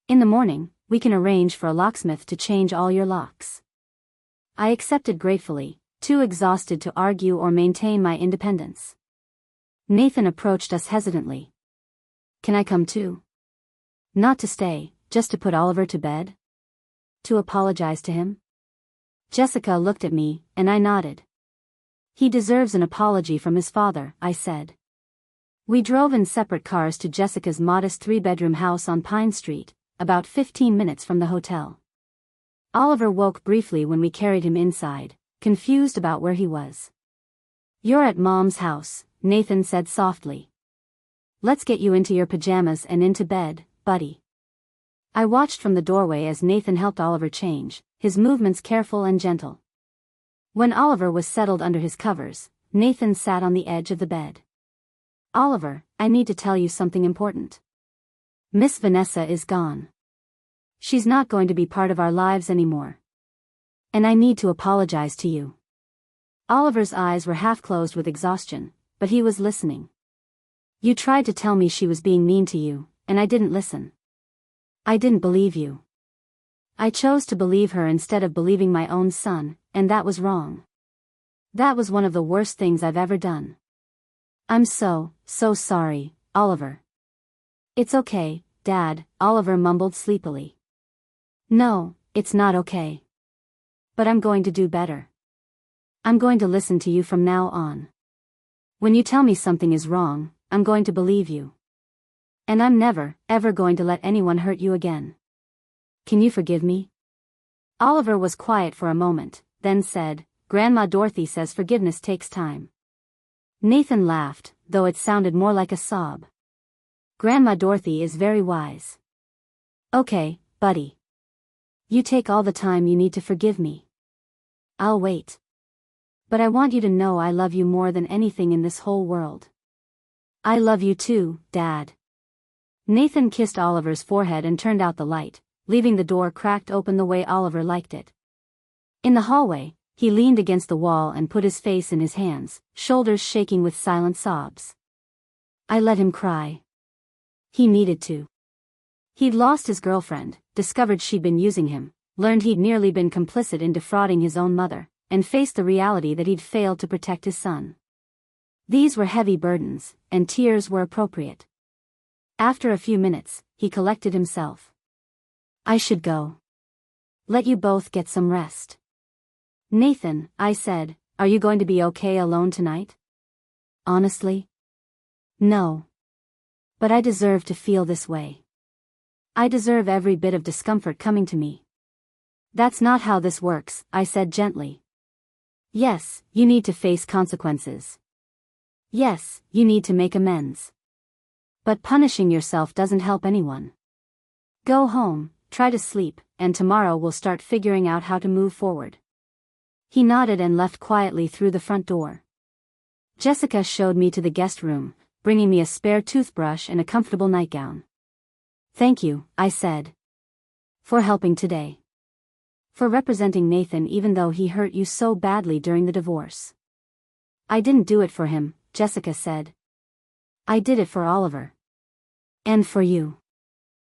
In the morning, we can arrange for a locksmith to change all your locks. I accepted gratefully, too exhausted to argue or maintain my independence. Nathan approached us hesitantly. Can I come too? Not to stay, just to put Oliver to bed? To apologize to him? Jessica looked at me, and I nodded. He deserves an apology from his father, I said. We drove in separate cars to Jessica's modest 3-bedroom house on Pine Street, about 15 minutes from the hotel. Oliver woke briefly when we carried him inside, confused about where he was. You're at Mom's house, Nathan said softly. Let's get you into your pajamas and into bed, buddy. I watched from the doorway as Nathan helped Oliver change, his movements careful and gentle. When Oliver was settled under his covers, Nathan sat on the edge of the bed. Oliver, I need to tell you something important. Miss Vanessa is gone. She's not going to be part of our lives anymore. And I need to apologize to you. Oliver's eyes were half closed with exhaustion, but he was listening. You tried to tell me she was being mean to you, and I didn't listen. I didn't believe you. I chose to believe her instead of believing my own son, and that was wrong. That was one of the worst things I've ever done. I'm so sorry, Oliver. It's okay, Dad, Oliver mumbled sleepily. No, it's not okay. But I'm going to do better. I'm going to listen to you from now on. When you tell me something is wrong, I'm going to believe you. And I'm never, ever going to let anyone hurt you again. Can you forgive me? Oliver was quiet for a moment, then said, Grandma Dorothy says forgiveness takes time. Nathan laughed, though it sounded more like a sob. Grandma Dorothy is very wise. Okay, buddy. You take all the time you need to forgive me. I'll wait. But I want you to know I love you more than anything in this whole world. I love you too, Dad. Nathan kissed Oliver's forehead and turned out the light, leaving the door cracked open the way Oliver liked it. In the hallway, he leaned against the wall and put his face in his hands, shoulders shaking with silent sobs. I let him cry. He needed to. He'd lost his girlfriend, discovered she'd been using him, learned he'd nearly been complicit in defrauding his own mother, and faced the reality that he'd failed to protect his son. These were heavy burdens, and tears were appropriate. After a few minutes, he collected himself. I should go. Let you both get some rest. Nathan, I said, are you going to be okay alone tonight? Honestly? No. But I deserve to feel this way. I deserve every bit of discomfort coming to me. That's not how this works, I said gently. Yes, you need to face consequences. Yes, you need to make amends. But punishing yourself doesn't help anyone. Go home, try to sleep, and tomorrow we'll start figuring out how to move forward. He nodded and left quietly through the front door. Jessica showed me to the guest room, bringing me a spare toothbrush and a comfortable nightgown. Thank you, I said. For helping today. For representing Nathan even though he hurt you so badly during the divorce. I didn't do it for him, Jessica said. I did it for Oliver. And for you.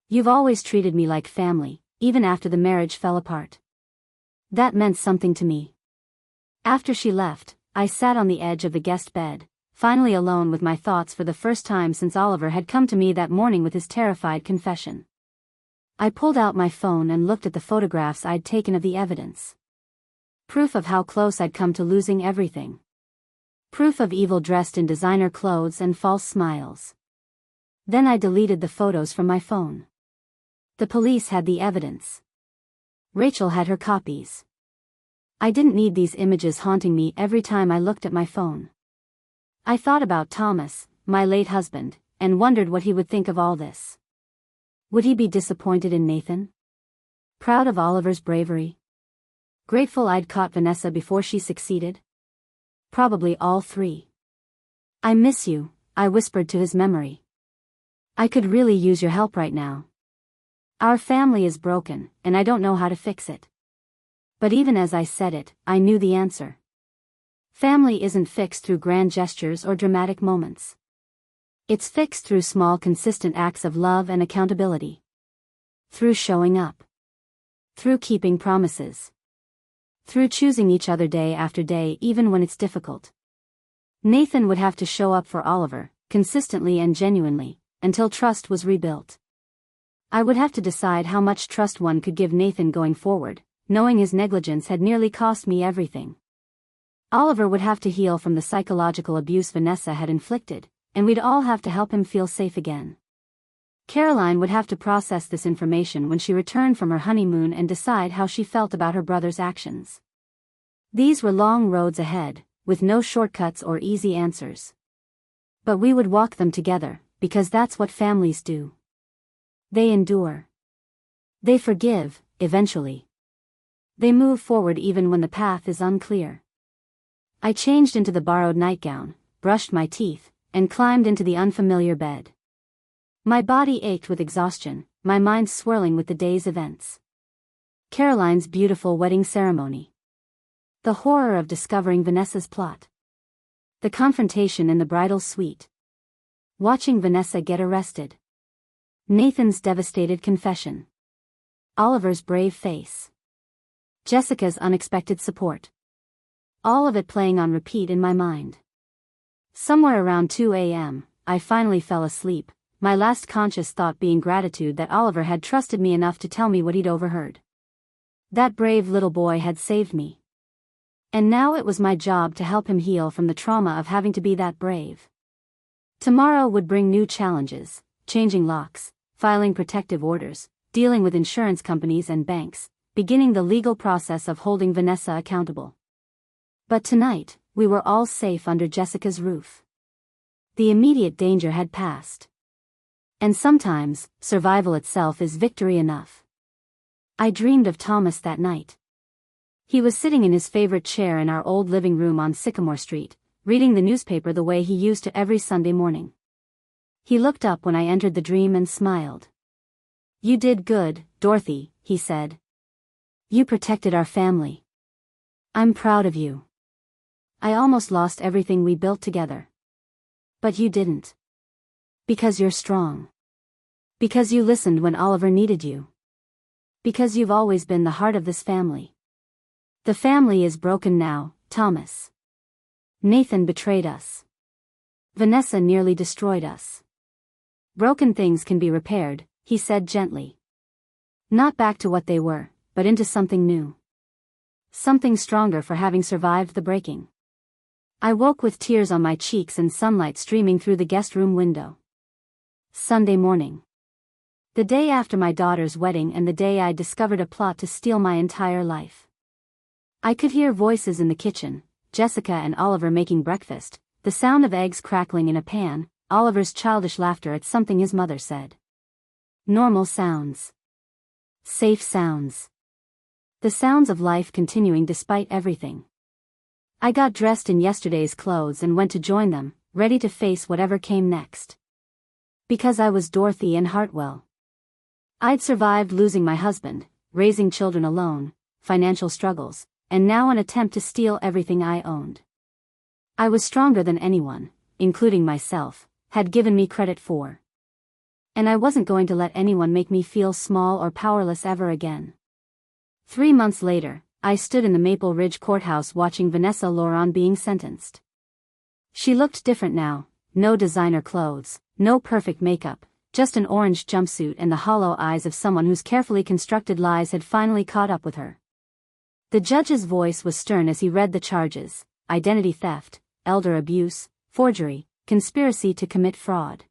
You've always treated me like family, even after the marriage fell apart. That meant something to me. After she left, I sat on the edge of the guest bed, finally alone with my thoughts for the first time since Oliver had come to me that morning with his terrified confession. I pulled out my phone and looked at the photographs I'd taken of the evidence. Proof of how close I'd come to losing everything. Proof of evil dressed in designer clothes and false smiles. Then I deleted the photos from my phone. The police had the evidence. Rachel had her copies. I didn't need these images haunting me every time I looked at my phone. I thought about Thomas, my late husband, and wondered what he would think of all this. Would he be disappointed in Nathan? Proud of Oliver's bravery? Grateful I'd caught Vanessa before she succeeded? Probably all three. I miss you, I whispered to his memory. I could really use your help right now. Our family is broken, and I don't know how to fix it. But even as I said it, I knew the answer. Family isn't fixed through grand gestures or dramatic moments. It's fixed through small consistent acts of love and accountability. Through showing up. Through keeping promises. Through choosing each other day after day even when it's difficult. Nathan would have to show up for Oliver, consistently and genuinely, until trust was rebuilt. I would have to decide how much trust one could give Nathan going forward, knowing his negligence had nearly cost me everything. Oliver would have to heal from the psychological abuse Vanessa had inflicted, and we'd all have to help him feel safe again. Caroline would have to process this information when she returned from her honeymoon and decide how she felt about her brother's actions. These were long roads ahead, with no shortcuts or easy answers. But we would walk them together, because that's what families do. They endure. They forgive, eventually. They move forward even when the path is unclear. I changed into the borrowed nightgown, brushed my teeth, and climbed into the unfamiliar bed. My body ached with exhaustion, my mind swirling with the day's events. Caroline's beautiful wedding ceremony. The horror of discovering Vanessa's plot. The confrontation in the bridal suite. Watching Vanessa get arrested. Nathan's devastated confession. Oliver's brave face. Jessica's unexpected support. All of it playing on repeat in my mind. Somewhere around 2 a.m., I finally fell asleep, my last conscious thought being gratitude that Oliver had trusted me enough to tell me what he'd overheard. That brave little boy had saved me. And now it was my job to help him heal from the trauma of having to be that brave. Tomorrow would bring new challenges, changing locks, filing protective orders, dealing with insurance companies and banks, beginning the legal process of holding Vanessa accountable. But tonight, we were all safe under Jessica's roof. The immediate danger had passed. And sometimes, survival itself is victory enough. I dreamed of Thomas that night. He was sitting in his favorite chair in our old living room on Sycamore Street, reading the newspaper the way he used to every Sunday morning. He looked up when I entered the dream and smiled. "You did good, Dorothy," he said. "You protected our family. I'm proud of you. I almost lost everything we built together. But you didn't. Because you're strong. Because you listened when Oliver needed you. Because you've always been the heart of this family. The family is broken now, Thomas. Nathan betrayed us. Vanessa nearly destroyed us. Broken things can be repaired, he said gently. Not back to what they were, but into something new. Something stronger for having survived the breaking. I woke with tears on my cheeks and sunlight streaming through the guest room window. Sunday morning. The day after my daughter's wedding and the day I discovered a plot to steal my entire life. I could hear voices in the kitchen, Jessica and Oliver making breakfast, the sound of eggs crackling in a pan, Oliver's childish laughter at something his mother said. Normal sounds. Safe sounds. The sounds of life continuing despite everything. I got dressed in yesterday's clothes and went to join them, ready to face whatever came next. Because I was Dorothy and Hartwell. I'd survived losing my husband, raising children alone, financial struggles, and now an attempt to steal everything I owned. I was stronger than anyone, including myself, had given me credit for. And I wasn't going to let anyone make me feel small or powerless ever again. 3 months later, I stood in the Maple Ridge courthouse watching Vanessa Laurent being sentenced. She looked different now, no designer clothes, no perfect makeup, just an orange jumpsuit and the hollow eyes of someone whose carefully constructed lies had finally caught up with her. The judge's voice was stern as he read the charges: identity theft, elder abuse, forgery, conspiracy to commit fraud.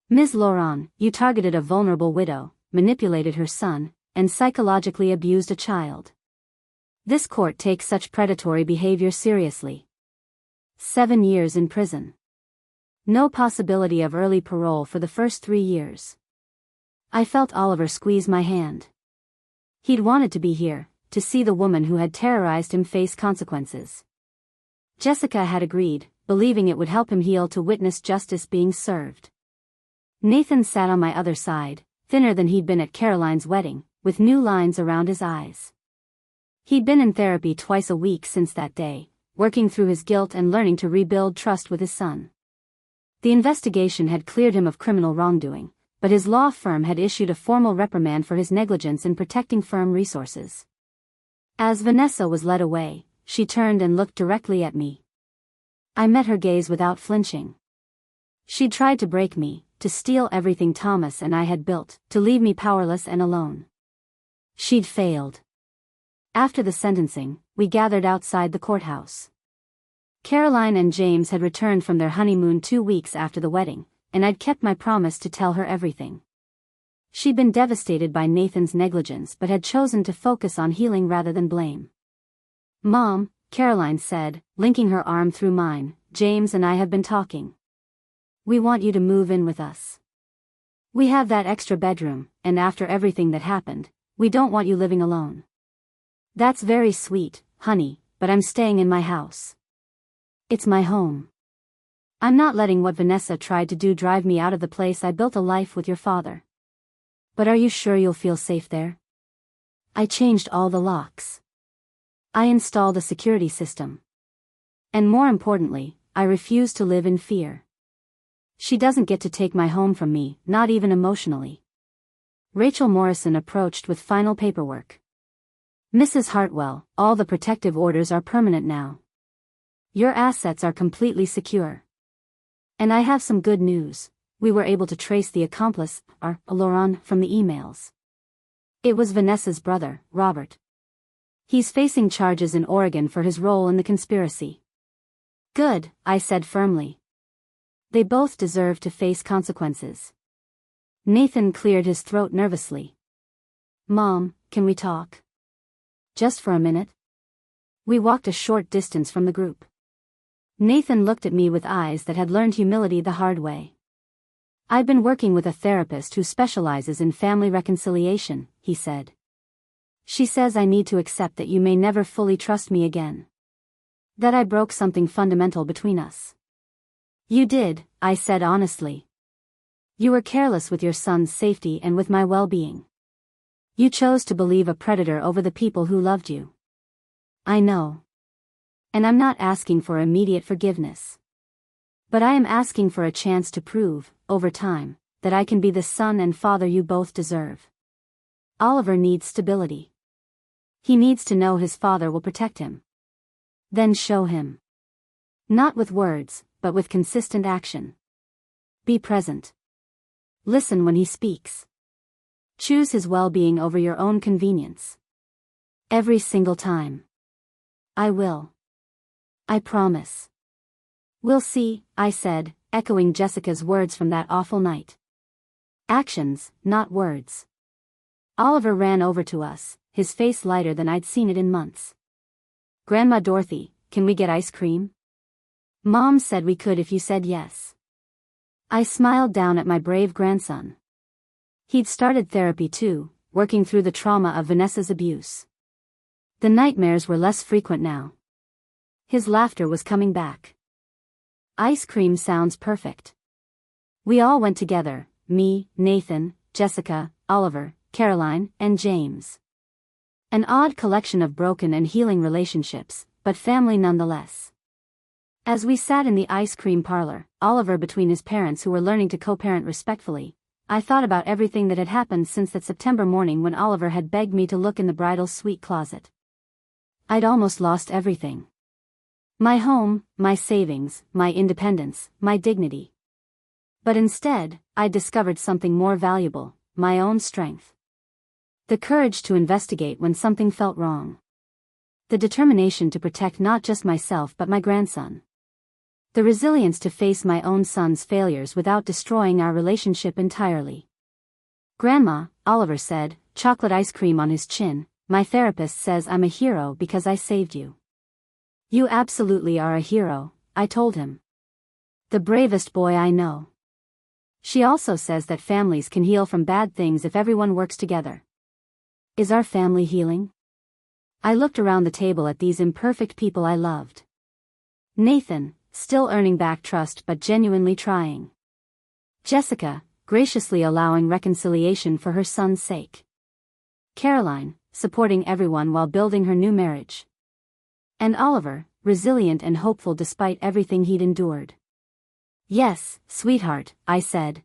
Ms. Laurent, you targeted a vulnerable widow, manipulated her son, and psychologically abused a child. This court takes such predatory behavior seriously. 7 years in prison. No possibility of early parole for the first 3 years. I felt Oliver squeeze my hand. He'd wanted to be here, to see the woman who had terrorized him face consequences. Jessica had agreed, believing it would help him heal to witness justice being served. Nathan sat on my other side, thinner than he'd been at Caroline's wedding, with new lines around his eyes. He'd been in therapy twice a week since that day, working through his guilt and learning to rebuild trust with his son. The investigation had cleared him of criminal wrongdoing, but his law firm had issued a formal reprimand for his negligence in protecting firm resources. As Vanessa was led away, she turned and looked directly at me. I met her gaze without flinching. She'd tried to break me, to steal everything Thomas and I had built, to leave me powerless and alone. She'd failed. After the sentencing, we gathered outside the courthouse. Caroline and James had returned from their honeymoon 2 weeks after the wedding, and I'd kept my promise to tell her everything. She'd been devastated by Nathan's negligence but had chosen to focus on healing rather than blame. Mom, Caroline said, linking her arm through mine, James and I have been talking. We want you to move in with us. We have that extra bedroom, and after everything that happened, we don't want you living alone. That's very sweet, honey, but I'm staying in my house. It's my home. I'm not letting what Vanessa tried to do drive me out of the place I built a life with your father. But are you sure you'll feel safe there? I changed all the locks. I installed a security system. And more importantly, I refuse to live in fear. She doesn't get to take my home from me, not even emotionally. Rachel Morrison approached with final paperwork. Mrs. Hartwell, all the protective orders are permanent now. Your assets are completely secure. And I have some good news. We were able to trace the accomplice, Laurent, from the emails. It was Vanessa's brother, Robert. He's facing charges in Oregon for his role in the conspiracy. Good, I said firmly. They both deserve to face consequences. Nathan cleared his throat nervously. Mom, can we talk? Just for a minute? We walked a short distance from the group. Nathan looked at me with eyes that had learned humility the hard way. I've been working with a therapist who specializes in family reconciliation, he said. She says I need to accept that you may never fully trust me again. That I broke something fundamental between us. You did, I said honestly. You were careless with your son's safety and with my well-being. You chose to believe a predator over the people who loved you. I know. And I'm not asking for immediate forgiveness. But I am asking for a chance to prove, over time, that I can be the son and father you both deserve. Oliver needs stability. He needs to know his father will protect him. Then show him. Not with words, but with consistent action. Be present. Listen when he speaks. Choose his well-being over your own convenience. Every single time. I will. I promise. We'll see, I said, echoing Jessica's words from that awful night. Actions, not words. Oliver ran over to us, his face lighter than I'd seen it in months. Grandma Dorothy, can we get ice cream? Mom said we could if you said yes. I smiled down at my brave grandson. He'd started therapy too, working through the trauma of Vanessa's abuse. The nightmares were less frequent now. His laughter was coming back. Ice cream sounds perfect. We all went together, me, Nathan, Jessica, Oliver, Caroline, and James. An odd collection of broken and healing relationships, but family nonetheless. As we sat in the ice cream parlor, Oliver between his parents who were learning to co-parent respectfully, I thought about everything that had happened since that September morning when Oliver had begged me to look in the bridal suite closet. I'd almost lost everything. My home, my savings, my independence, my dignity. But instead, I'd discovered something more valuable, my own strength. The courage to investigate when something felt wrong. The determination to protect not just myself but my grandson. The resilience to face my own son's failures without destroying our relationship entirely. Grandma, Oliver said, chocolate ice cream on his chin, my therapist says I'm a hero because I saved you. You absolutely are a hero, I told him. The bravest boy I know. She also says that families can heal from bad things if everyone works together. Is our family healing? I looked around the table at these imperfect people I loved. Nathan, still earning back trust but genuinely trying. Jessica, graciously allowing reconciliation for her son's sake. Caroline, supporting everyone while building her new marriage. And Oliver, resilient and hopeful despite everything he'd endured. Yes, sweetheart, I said.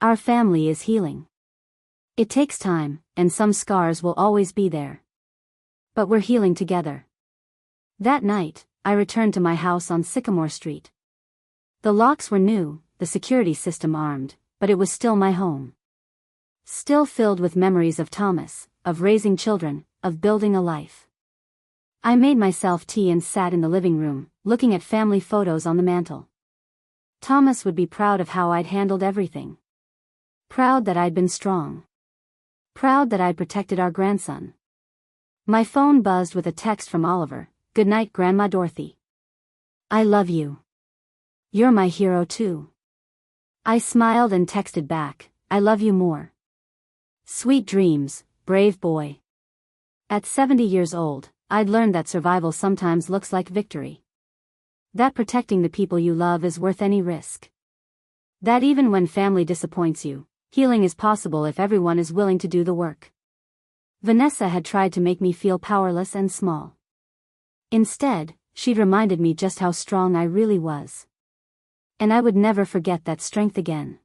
Our family is healing. It takes time, and some scars will always be there. But we're healing together. That night, I returned to my house on Sycamore Street. The locks were new, the security system armed, but it was still my home. Still filled with memories of Thomas, of raising children, of building a life. I made myself tea and sat in the living room, looking at family photos on the mantel. Thomas would be proud of how I'd handled everything. Proud that I'd been strong. Proud that I'd protected our grandson. My phone buzzed with a text from Oliver. Good night, Grandma Dorothy. I love you. You're my hero too. I smiled and texted back, I love you more. Sweet dreams, brave boy. At 70 years old, I'd learned that survival sometimes looks like victory. That protecting the people you love is worth any risk. That even when family disappoints you, healing is possible if everyone is willing to do the work. Vanessa had tried to make me feel powerless and small. Instead, she'd reminded me just how strong I really was. And I would never forget that strength again.